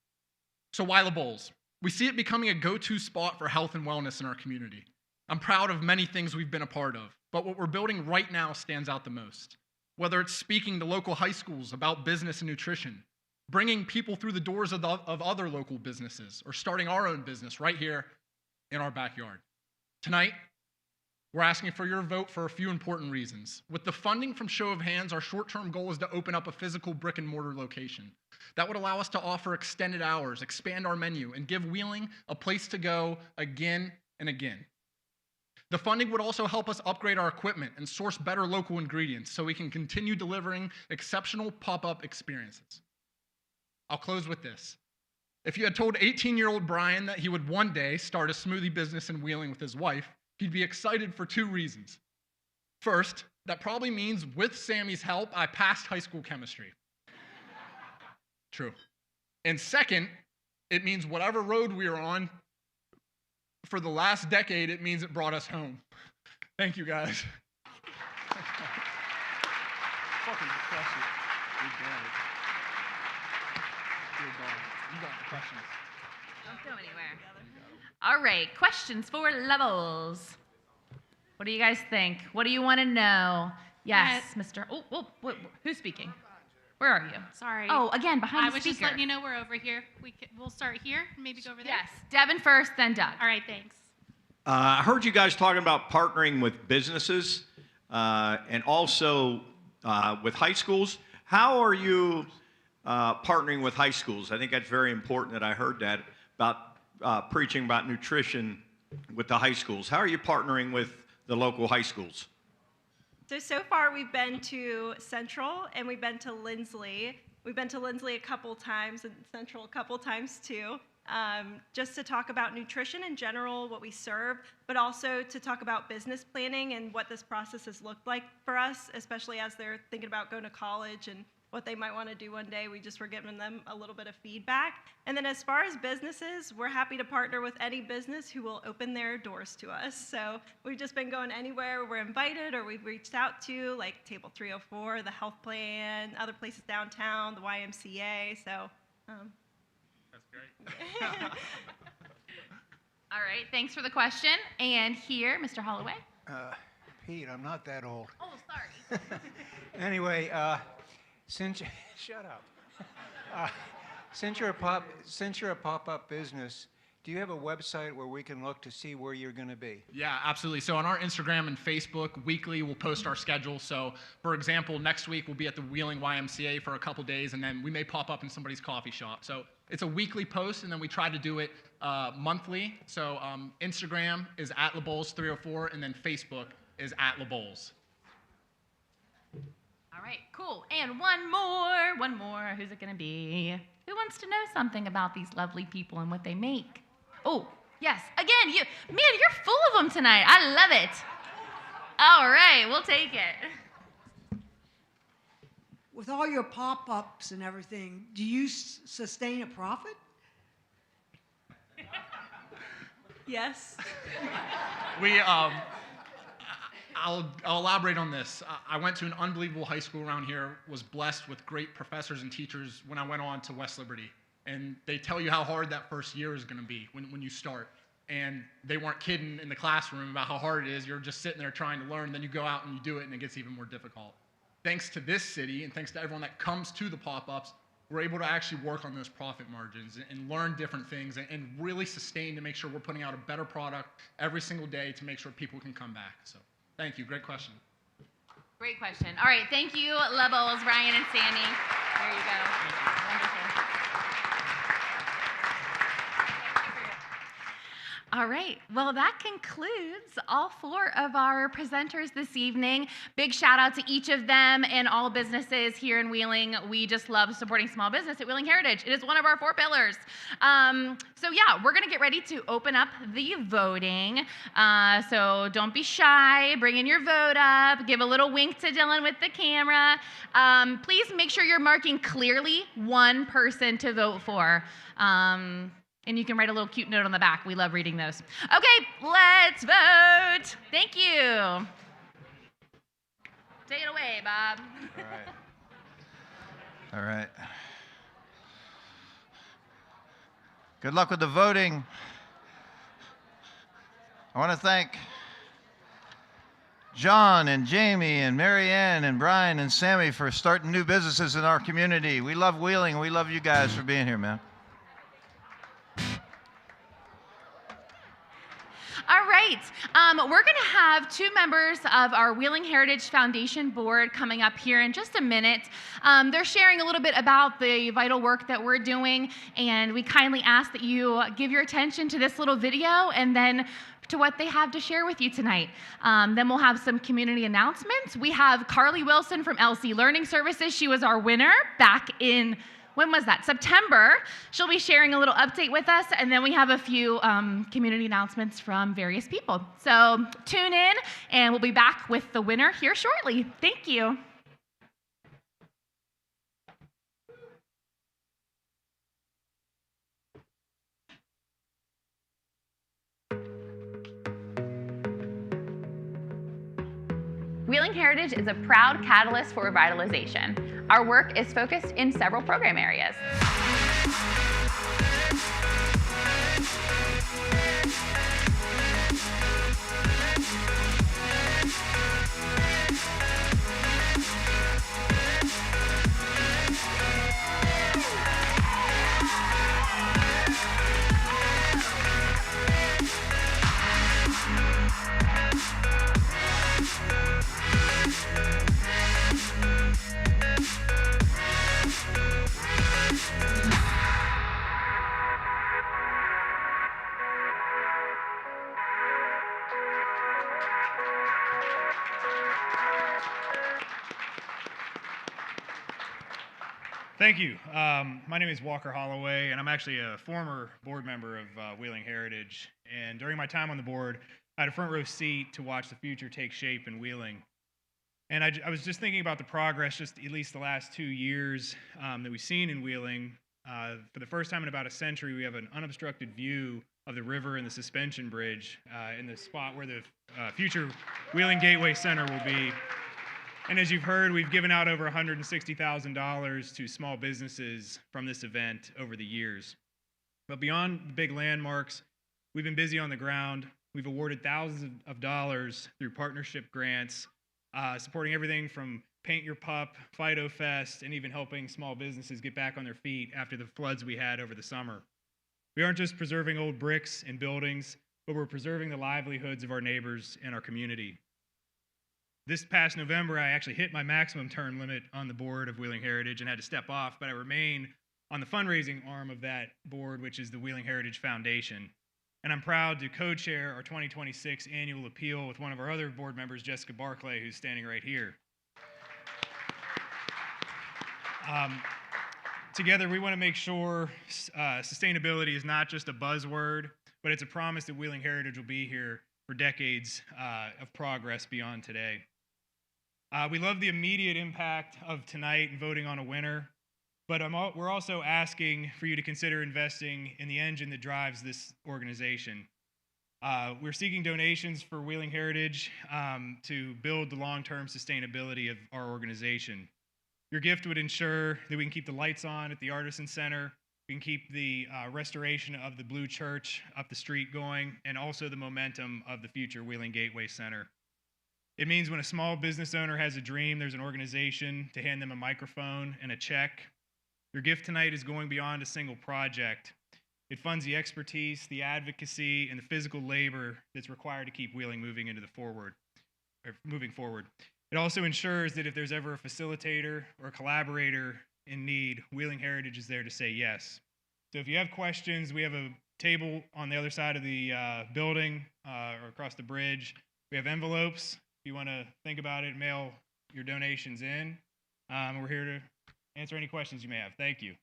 So why LaBowls? We see it becoming a go-to spot for health and wellness in our community. I'm proud of many things we've been a part of, but what we're building right now stands out the most. Whether it's speaking to local high schools about business and nutrition, bringing people through the doors of other local businesses, or starting our own business right here in our backyard. Tonight, we're asking for your vote for a few important reasons. With the funding from Show of Hands, our short-term goal is to open up a physical brick-and-mortar location. That would allow us to offer extended hours, expand our menu, and give Wheeling a place to go again and again. The funding would also help us upgrade our equipment and source better local ingredients so we can continue delivering exceptional pop-up experiences. I'll close with this. If you had told 18-year-old Brian that he would one day start a smoothie business in Wheeling with his wife, he'd be excited for 2 reasons. First, that probably means with Sammy's help, I passed high school chemistry. True. And second, it means whatever road we are on for the last decade, it means it brought us home. Thank you, guys. Fucking crush it. You got the questions. Don't go anywhere. All right, questions for LaBowls. What do you guys think? What do you want to know? Yes, Mr. Who's speaking? Where are you? Sorry. Oh, again, behind I the was speaker. just letting you know we're over here. We'll start here, maybe go over there. Yes, Devin first, then Doug. All right, thanks. I heard you guys talking about partnering with businesses and also with high schools. How are you partnering with high schools? I think that's very important that I heard that about preaching about nutrition with the high schools. How are you partnering with the local high schools? So far we've been to Central and we've been to Lindsley. We've been to Lindsley a couple times and Central a couple times too, just to talk about nutrition in general, what we serve, but also to talk about business planning and what this process has looked like for us, especially as they're thinking about going to college and what they might want to do one day. We just were giving them a little bit of feedback. And then as far as businesses, we're happy to partner with any business who will open their doors to us. So we've just been going anywhere we're invited or we've reached out to, like Table 304, the health plan, other places downtown, the YMCA. So That's great. All right, thanks for the question. And here, Mr. Holloway. Pete, I'm not that old. Oh, sorry. Anyway, shut up. Since you're a pop-up business, do you have a website where we can look to see where you're going to be? Yeah, absolutely. So on our Instagram and Facebook, weekly, we'll post our schedule. So, for example, next week we'll be at the Wheeling YMCA for a couple days, and then we may pop up in somebody's coffee shop. So it's a weekly post, and then we try to do it monthly. So Instagram is at LaBowls 304, and then Facebook is at LaBowls. All right, cool. And one more. Who's it going to be? Who wants to know something about these lovely people and what they make? Oh, yes. Again, you're full of them tonight. I love it. All right, we'll take it. With all your pop-ups and everything, do you sustain a profit? yes. I'll elaborate on this. I went to an unbelievable high school around here, was blessed with great professors and teachers when I went on to West Liberty. And they tell you how hard that first year is going to be when you start. And they weren't kidding in the classroom about how hard it is. You're just sitting there trying to learn. Then you go out and you do it, and it gets even more difficult. Thanks to this city and thanks to everyone that comes to the pop-ups, we're able to actually work on those profit margins and learn different things and really sustain to make sure we're putting out a better product every single day to make sure people can come back. So thank you. Great question. Great question. All right, thank you, LaBowls, Ryan, and Sammy. There you go. Wonderful. All right, well, that concludes all four of our presenters this evening. Big shout out to each of them and all businesses here in Wheeling. We just love supporting small business at Wheeling Heritage. It is one of our 4 pillars. So yeah, we're gonna get ready to open up the voting. So don't be shy, bring in your vote up, give a little wink to Dylan with the camera. Please make sure you're marking clearly one person to vote for. And you can write a little cute note on the back. We love reading those. Okay, let's vote. Thank you. Take it away, Bob. All right. Good luck with the voting. I want to thank John and Jamie and Marianne and Brian and Sammy for starting new businesses in our community. We love Wheeling. We love you guys for being here, man. All right, we're going to have 2 members of our Wheeling Heritage Foundation board coming up here in just a minute. They're sharing a little bit about the vital work that we're doing, and we kindly ask that you give your attention to this little video and then to what they have to share with you tonight. Then we'll have some community announcements. We have Carly Wilson from LC Learning Services. She was our winner back in when was that? September. She'll be sharing a little update with us, and then we have a few community announcements from various people. So tune in, and we'll be back with the winner here shortly. Thank you. Wheeling Heritage is a proud catalyst for revitalization. Our work is focused in several program areas. Thank you. My name is Walker Holloway, and I'm actually a former board member of Wheeling Heritage. And during my time on the board, I had a front row seat to watch the future take shape in Wheeling. And I was just thinking about the progress, just at least the last 2 years that we've seen in Wheeling. For the first time in about a century, we have an unobstructed view of the river and the suspension bridge in the spot where the future Wheeling Gateway Center will be. And as you've heard, we've given out over $160,000 to small businesses from this event over the years. But beyond the big landmarks, we've been busy on the ground. We've awarded thousands of dollars through partnership grants, supporting everything from Paint Your Pup, Fido Fest, and even helping small businesses get back on their feet after the floods we had over the summer. We aren't just preserving old bricks and buildings, but we're preserving the livelihoods of our neighbors and our community. This past November, I actually hit my maximum term limit on the board of Wheeling Heritage and had to step off, but I remain on the fundraising arm of that board, which is the Wheeling Heritage Foundation. And I'm proud to co-chair our 2026 annual appeal with one of our other board members, Jessica Barclay, who's standing right here. Together, we want to make sure sustainability is not just a buzzword, but it's a promise that Wheeling Heritage will be here for decades of progress beyond today. We love the immediate impact of tonight and voting on a winner, but we're also asking for you to consider investing in the engine that drives this organization. We're seeking donations for Wheeling Heritage to build the long-term sustainability of our organization. Your gift would ensure that we can keep the lights on at the Artisan Center, we can keep the restoration of the Blue Church up the street going, and also the momentum of the future Wheeling Gateway Center. It means when a small business owner has a dream, there's an organization to hand them a microphone and a check. Your gift tonight is going beyond a single project. It funds the expertise, the advocacy, and the physical labor that's required to keep Wheeling moving forward. It also ensures that if there's ever a facilitator or a collaborator in need, Wheeling Heritage is there to say yes. So if you have questions, we have a table on the other side of the building or across the bridge. We have envelopes. If you want to think about it, mail your donations in. We're here to answer any questions you may have. Thank you.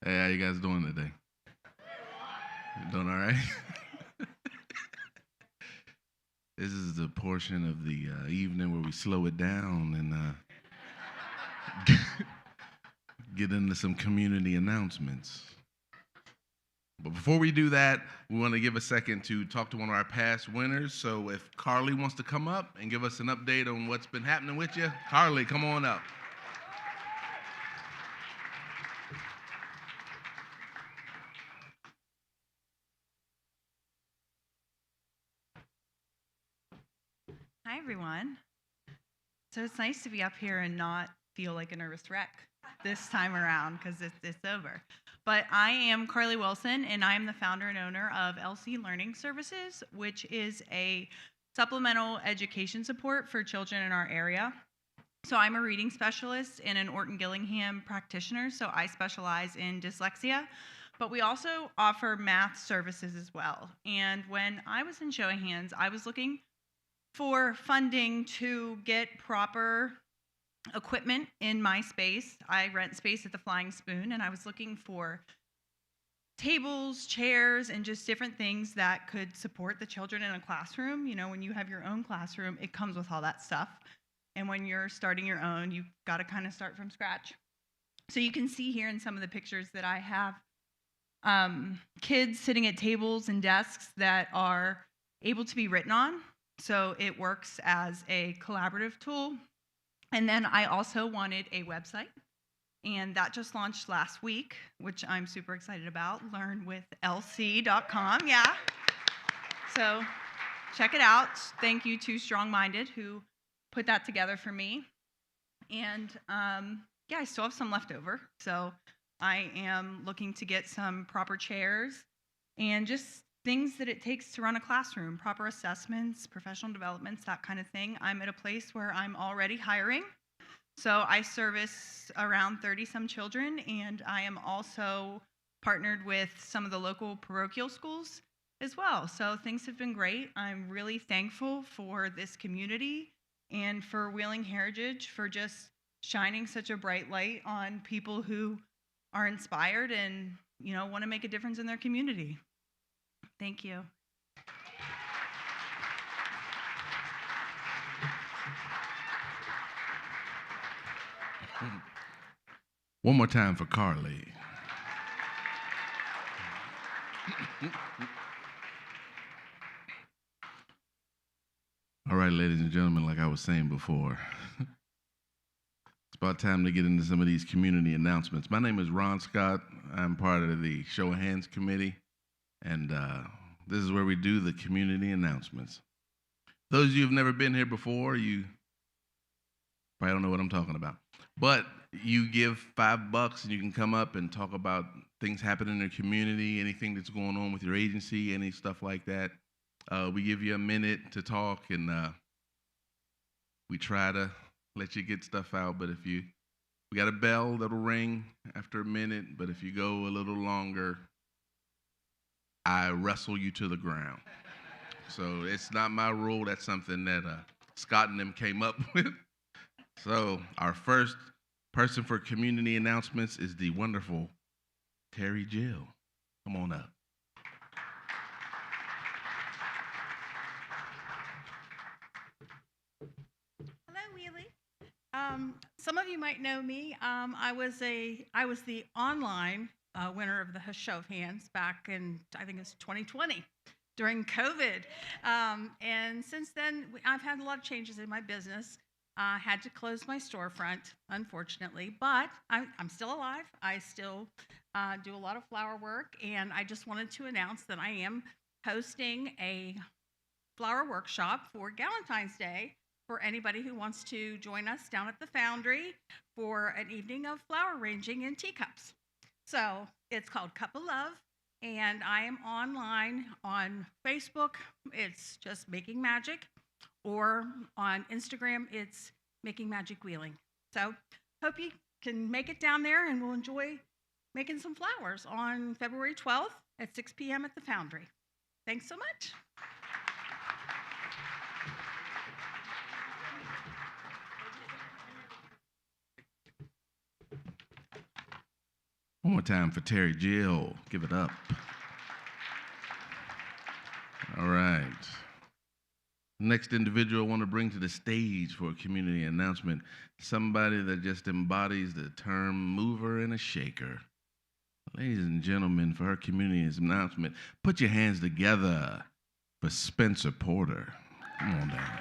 Hey, how you guys doing today? You doing all right? This is the portion of the evening where we slow it down and get into some community announcements. But before we do that, we want to give a second to talk to one of our past winners. So if Carly wants to come up and give us an update on what's been happening with you, Carly, come on up. Hi, everyone. So it's nice to be up here and not feel like a nervous wreck this time around because it's over. But I am Carly Wilson, and I am the founder and owner of LC Learning Services, which is a supplemental education support for children in our area. So I'm a reading specialist and an Orton Gillingham practitioner, so I specialize in dyslexia. But we also offer math services as well. And when I was in Show of Hands, I was looking for funding to get proper equipment in my space. I rent space at the Flying Spoon, and I was looking for tables, chairs, and just different things that could support the children in a classroom. You know, when you have your own classroom, it comes with all that stuff. And when you're starting your own, you've got to kind of start from scratch. So you can see here in some of the pictures that I have kids sitting at tables and desks that are able to be written on. So it works as a collaborative tool. And then I also wanted a website, and that just launched last week, which I'm super excited about, learnwithlc.com, yeah. So check it out. Thank you to Strong Minded who put that together for me. And yeah, I still have some left over. So I am looking to get some proper chairs and just things that it takes to run a classroom, proper assessments, professional developments, that kind of thing. I'm at a place where I'm already hiring. So I service around 30 some children, and I am also partnered with some of the local parochial schools as well. So things have been great. I'm really thankful for this community and for Wheeling Heritage for just shining such a bright light on people who are inspired and, want to make a difference in their community. Thank you. One more time for Carly. All right, ladies and gentlemen, like I was saying before, it's about time to get into some of these community announcements. My name is Ron Scott. I'm part of the Show of Hands Committee, and this is where we do the community announcements. Those of you who've never been here before, you probably don't know what I'm talking about. But you give $5 and you can come up and talk about things happening in your community, anything that's going on with your agency, any stuff like that. We give you a minute to talk, and we try to let you get stuff out. But we got a bell that'll ring after a minute, but if you go a little longer, I wrestle you to the ground. So it's not my rule. That's something that Scott and them came up with. So our first person for community announcements is the wonderful Terry Jill. Come on up. Hello, Wheelie. Some of you might know me. I was the online winner of the Show of Hands back in, I think it's 2020, during COVID. And since then, I've had a lot of changes in my business. Had to close my storefront, unfortunately, but I'm still alive. I still do a lot of flower work, and I just wanted to announce that I am hosting a flower workshop for Valentine's Day for anybody who wants to join us down at the Foundry for an evening of flower arranging in teacups. So it's called Cup of Love, and I am online on Facebook. It's just Making Magic. Or on Instagram, it's Making Magic Wheeling. So hope you can make it down there, and we'll enjoy making some flowers on February 12th at 6 p.m. at the Foundry. Thanks so much. One more time for Terry Jill. Give it up. All right. Next individual I want to bring to the stage for a community announcement, somebody that just embodies the term mover and a shaker. Ladies and gentlemen, for her community announcement, put your hands together for Spencer Porter. Come on down.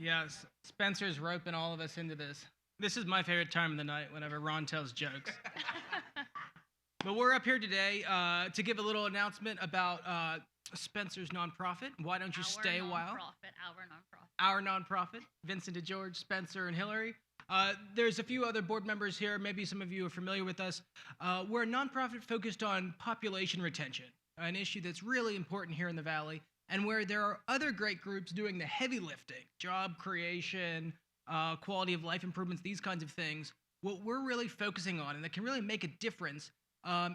Yes, Spencer's roping all of us into this. This is my favorite time of the night, whenever Ron tells jokes. But we're up here today to give a little announcement about Spencer's nonprofit. Why don't you stay a while? Our nonprofit. Vincent DeGeorge, Spencer, and Hillary. There's a few other board members here. Maybe some of you are familiar with us. We're a nonprofit focused on population retention, an issue that's really important here in the Valley, and where there are other great groups doing the heavy lifting, job creation, quality of life improvements, these kinds of things. What we're really focusing on, and that can really make a difference,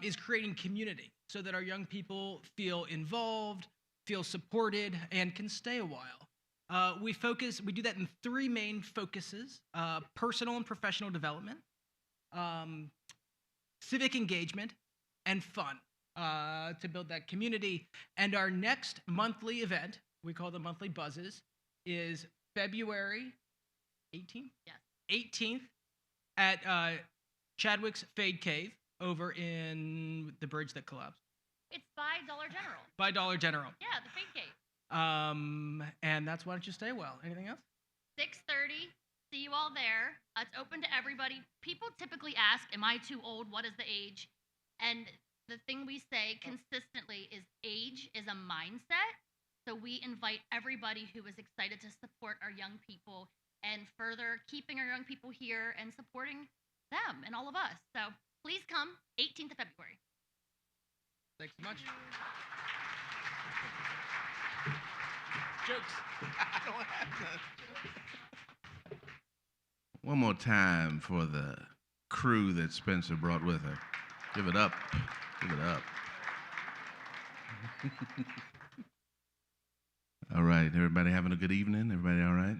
is creating community so that our young people feel involved, feel supported, and can stay a while. We do that in three main focuses: personal and professional development, civic engagement, and fun. To build that community. And our next monthly event, we call the Monthly Buzzes, is February 18th? Yes. 18th at Chadwick's Fade Cave over in the bridge that collapsed. It's by Dollar General. By Dollar General. Yeah, the Fade Cave. And that's Why Don't You Stay Well. Anything else? 6:30. See you all there. It's open to everybody. People typically ask, am I too old? What is the age? And the thing we say consistently is age is a mindset. So we invite everybody who is excited to support our young people and further keeping our young people here and supporting them and all of us. So please come 18th of February. Thanks so much. Jokes. I don't have none. One more time for the crew that Spencer brought with her. Give it up. Give it up. All right, everybody having a good evening? Everybody all right?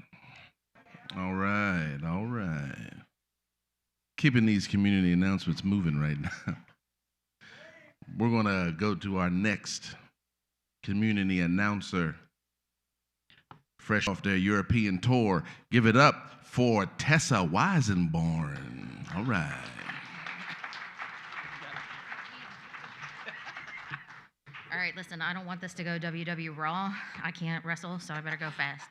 All right, all right. Keeping these community announcements moving right now. We're going to go to our next community announcer, fresh off their European tour. Give it up for Tessa Weisenborn. All right. All right, listen, I don't want this to go WW Raw. I can't wrestle, so I better go fast.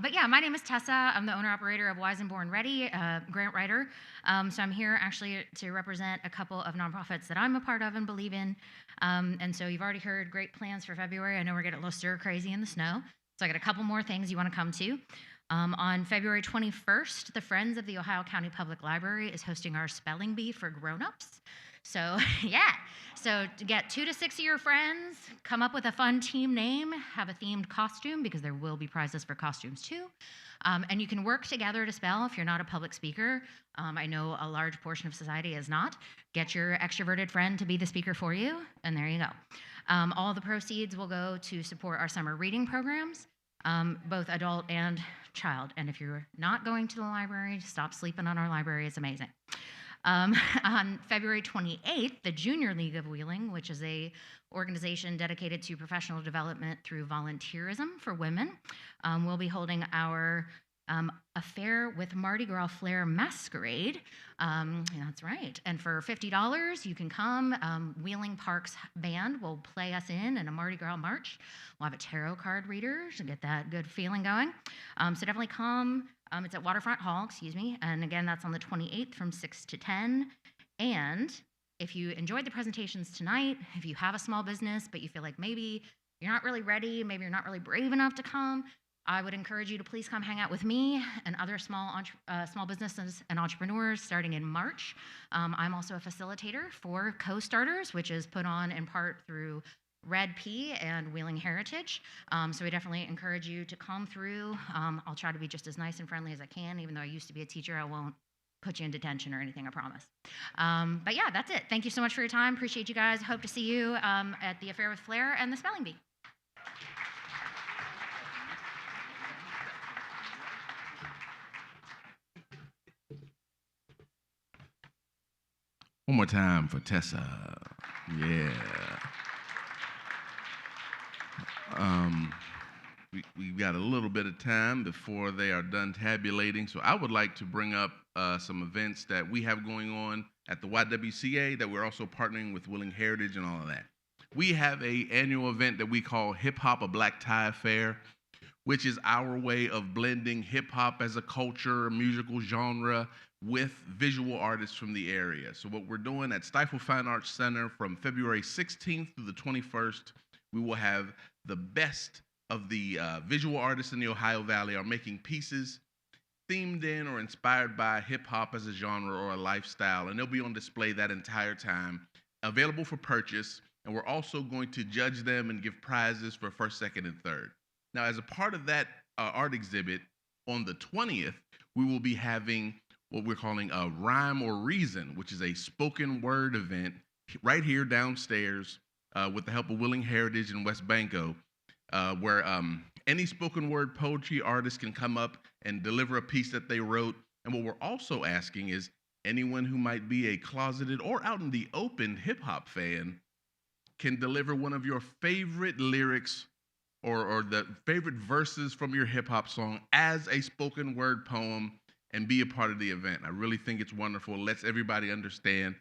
But yeah, my name is Tessa. I'm the owner-operator of Weisenborn Ready, grant writer. So I'm here actually to represent a couple of nonprofits that I'm a part of and believe in. And so you've already heard great plans for February. I know we're getting a little stir-crazy in the snow. So I got a couple more things you want to come to. On February 21st, the Friends of the Ohio County Public Library is hosting our spelling bee for grown-ups. So yeah, so to get 2 to 6 of your friends, come up with a fun team name, have a themed costume because there will be prizes for costumes too. And you can work together to spell if you're not a public speaker. I know a large portion of society is not. Get your extroverted friend to be the speaker for you, and there you go. All the proceeds will go to support our summer reading programs, both adult and child. And if you're not going to the library, stop sleeping on our library. It's amazing. On February 28th, the Junior League of Wheeling, which is a organization dedicated to professional development through volunteerism for women, will be holding our Affair with Mardi Gras Flair Masquerade. That's right. And for $50, you can come. Wheeling Park's band will play us in a Mardi Gras march. We'll have a tarot card reader to get that good feeling going. So definitely come. It's at Waterfront Hall, excuse me. And again, that's on the 28th from 6 to 10. And if you enjoyed the presentations tonight, if you have a small business, but you feel like maybe you're not really ready, maybe you're not really brave enough to come, I would encourage you to please come hang out with me and other small businesses and entrepreneurs starting in March. I'm also a facilitator for Co-Starters, which is put on in part through Red P and Wheeling Heritage. So we definitely encourage you to come through. I'll try to be just as nice and friendly as I can. Even though I used to be a teacher, I won't put you in detention or anything, I promise. But yeah, that's it. Thank you so much for your time. Appreciate you guys. Hope to see you at the Affair with Flair and the Spelling Bee. One more time for Tessa. Yeah. We've got a little bit of time before they are done tabulating. So I would like to bring up some events that we have going on at the YWCA that we're also partnering with Wheeling Heritage and all of that. We have an annual event that we call Hip Hop, a Black Tie Affair, which is our way of blending hip hop as a culture, a musical genre, with visual artists from the area. So what we're doing at Stifle Fine Arts Center from February 16th through the 21st, we will have the best of the visual artists in the Ohio Valley are making pieces themed in or inspired by hip hop as a genre or a lifestyle, and they'll be on display that entire time, available for purchase, and we're also going to judge them and give prizes for first, second, and third. Now, as a part of that art exhibit, on the 20th, we will be having what we're calling a Rhyme or Reason, which is a spoken word event right here downstairs with the help of Wheeling Heritage and West Banco, where any spoken word poetry artist can come up and deliver a piece that they wrote. And what we're also asking is anyone who might be a closeted or out in the open hip hop fan can deliver one of your favorite lyrics or the favorite verses from your hip hop song as a spoken word poem and be a part of the event. I really think it's wonderful. It lets everybody understand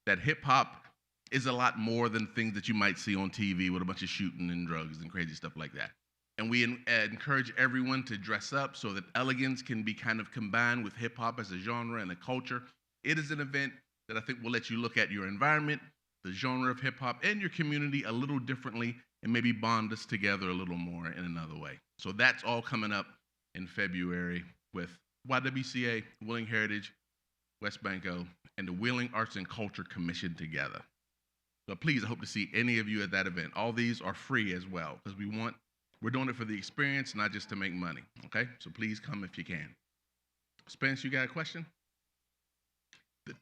that hip hop is a lot more than things that you might see on TV with a bunch of shooting and drugs and crazy stuff like that. And we encourage everyone to dress up so that elegance can be kind of combined with hip hop as a genre and a culture. It is an event that I think will let you look at your environment, the genre of hip hop, and your community a little differently and maybe bond us together a little more in another way. So that's all coming up in February. with YWCA, Wheeling Heritage, West Banco, and the Wheeling Arts and Culture Commission together. So please, I hope to see any of you at that event. All these are free as well, because we're doing it for the experience, not just to make money, okay? So please come if you can. Spence, you got a question?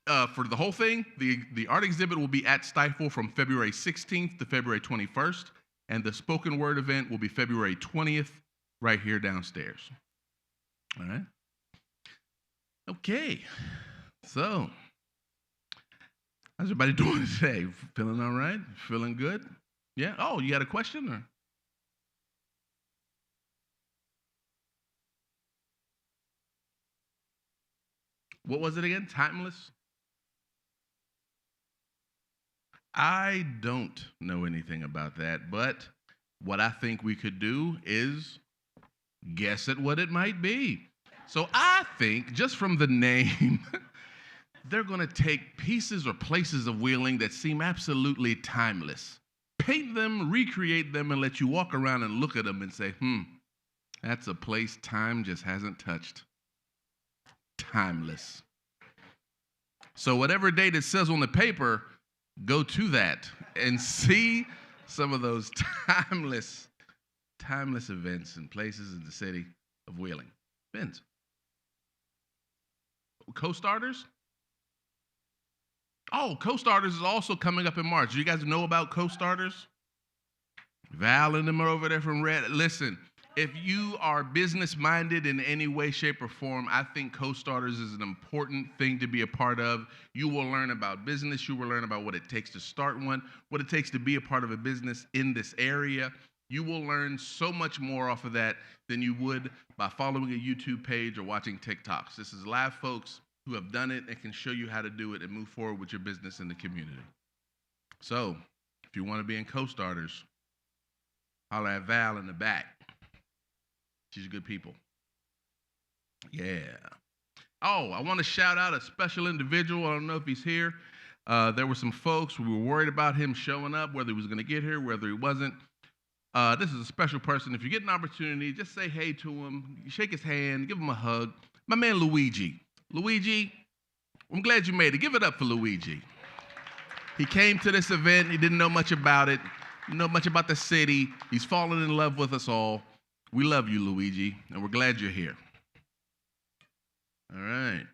For the whole thing, the art exhibit will be at Stifle from February 16th to February 21st, and the spoken word event will be February 20th, right here downstairs. All right? Okay, so how's everybody doing today? Feeling all right? Feeling good? Yeah? Oh, you got a question? Or? What was it again? Timeless? I don't know anything about that, but what I think we could do is guess at what it might be. So I think, just from the name, they're going to take pieces or places of Wheeling that seem absolutely timeless, paint them, recreate them, and let you walk around and look at them and say, that's a place time just hasn't touched. Timeless. So whatever date it says on the paper, go to that and see some of those timeless events and places in the city of Wheeling. Vince. Co-starters? Oh, co-starters is also coming up in March. Do you guys know about co-starters? Val and them are over there from Red. Listen, if you are business-minded in any way, shape, or form, I think co-starters is an important thing to be a part of. You will learn about business. You will learn about what it takes to start one, what it takes to be a part of a business in this area. You will learn so much more off of that than you would by following a YouTube page or watching TikToks. This is live folks who have done it and can show you how to do it and move forward with your business in the community. So, if you want to be in co-starters, holler at Val in the back. She's good people. Yeah. Oh, I want to shout out a special individual. I don't know if he's here. There were some folks, we were worried about him showing up, whether he was going to get here, whether he wasn't. This is a special person. If you get an opportunity, just say hey to him, shake his hand, give him a hug. My man Luigi. Luigi, I'm glad you made it. Give it up for Luigi. He came to this event. He didn't know much about it, didn't know much about the city. He's fallen in love with us all. We love you, Luigi, and we're glad you're here. All right.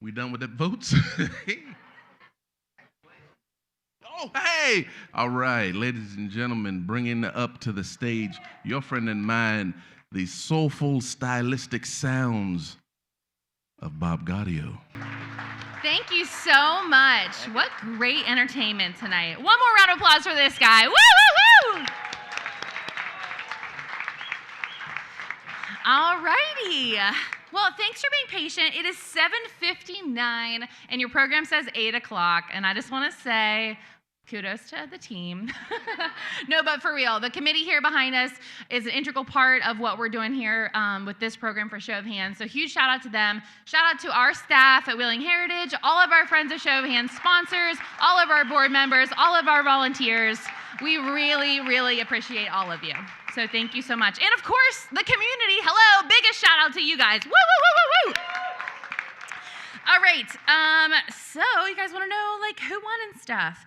We done with the votes? Oh, hey! All right, ladies and gentlemen, bringing up to the stage your friend and mine, the soulful, stylistic sounds of Bob Gaudio. Thank you so much. What great entertainment tonight. One more round of applause for this guy. Woo, woo, woo! All righty. Well, thanks for being patient. It is 7:59, and your program says 8 o'clock, and I just want to say kudos to the team. No, but for real, the committee here behind us is an integral part of what we're doing here with this program for Show of Hands. So huge shout out to them. Shout out to our staff at Wheeling Heritage, all of our Friends of Show of Hands sponsors, all of our board members, all of our volunteers. We really, really appreciate all of you. So thank you so much. And of course, the community. Hello, biggest shout out to you guys. Woo, woo, woo, woo, woo. All right, so you guys want to know, like, who won and stuff?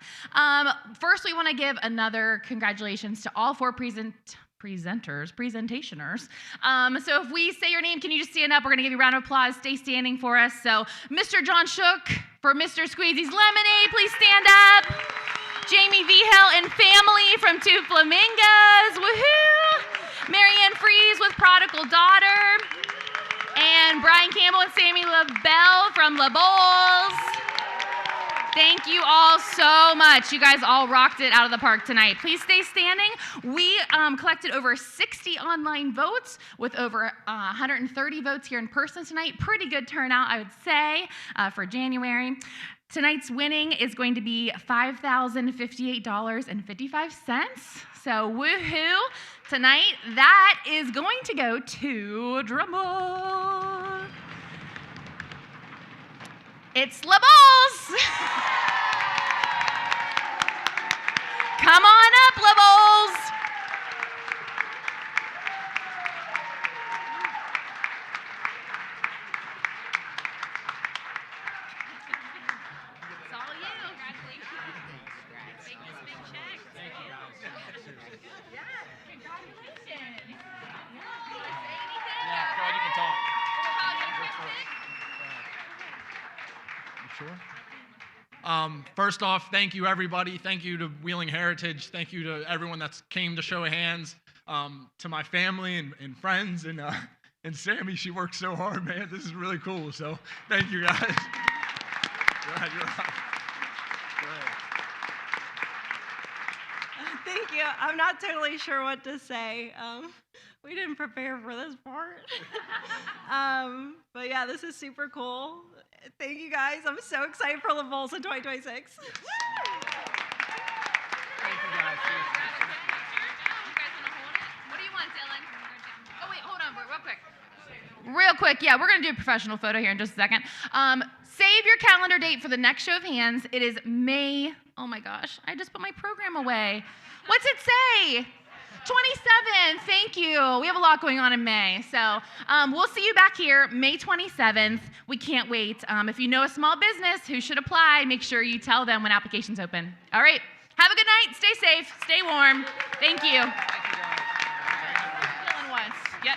First, we want to give another congratulations to all four presentationers. So if we say your name, can you just stand up? We're going to give you a round of applause. Stay standing for us. So Mr. John Shook for Mr. Squeezy's Lemonade, please stand up. Jamie Vigel and family from Two Flamingos, woohoo! Marianne Fries with Prodigal Daughter. And Brian Campbell and Sammy LaBelle from LaBowls. Thank you all so much. You guys all rocked it out of the park tonight. Please stay standing. We collected over 60 online votes with over 130 votes here in person tonight. Pretty good turnout, I would say, for January. Tonight's winning is going to be $5,058.55. So woohoo. Tonight, that is going to go to drumroll. It's LaBowls. Come on up, LaBowls. Sure. First off, thank you, everybody. Thank you to Wheeling Heritage. Thank you to everyone that's came to show of hands. To my family and friends and Sammy, she worked so hard, man. This is really cool. So thank you, guys. Go ahead, you're up. Go ahead. Thank you. I'm not totally sure what to say. We didn't prepare for this part. But yeah, this is super cool. Thank you guys. I'm so excited for LaBowls in 2026. Thank you guys. What do you want, Dylan? Oh, wait, hold on, real quick. Real quick, yeah, we're going to do a professional photo here in just a second. Save your calendar date for the next show of hands. It is May, oh my gosh, I just put my program away. What's it say? 27th, thank you. We have a lot going on in May. So we'll see you back here May 27th. We can't wait. If you know a small business who should apply, make sure you tell them when applications open. All right, have a good night. Stay safe, stay warm. Thank you. Dylan once. Yep.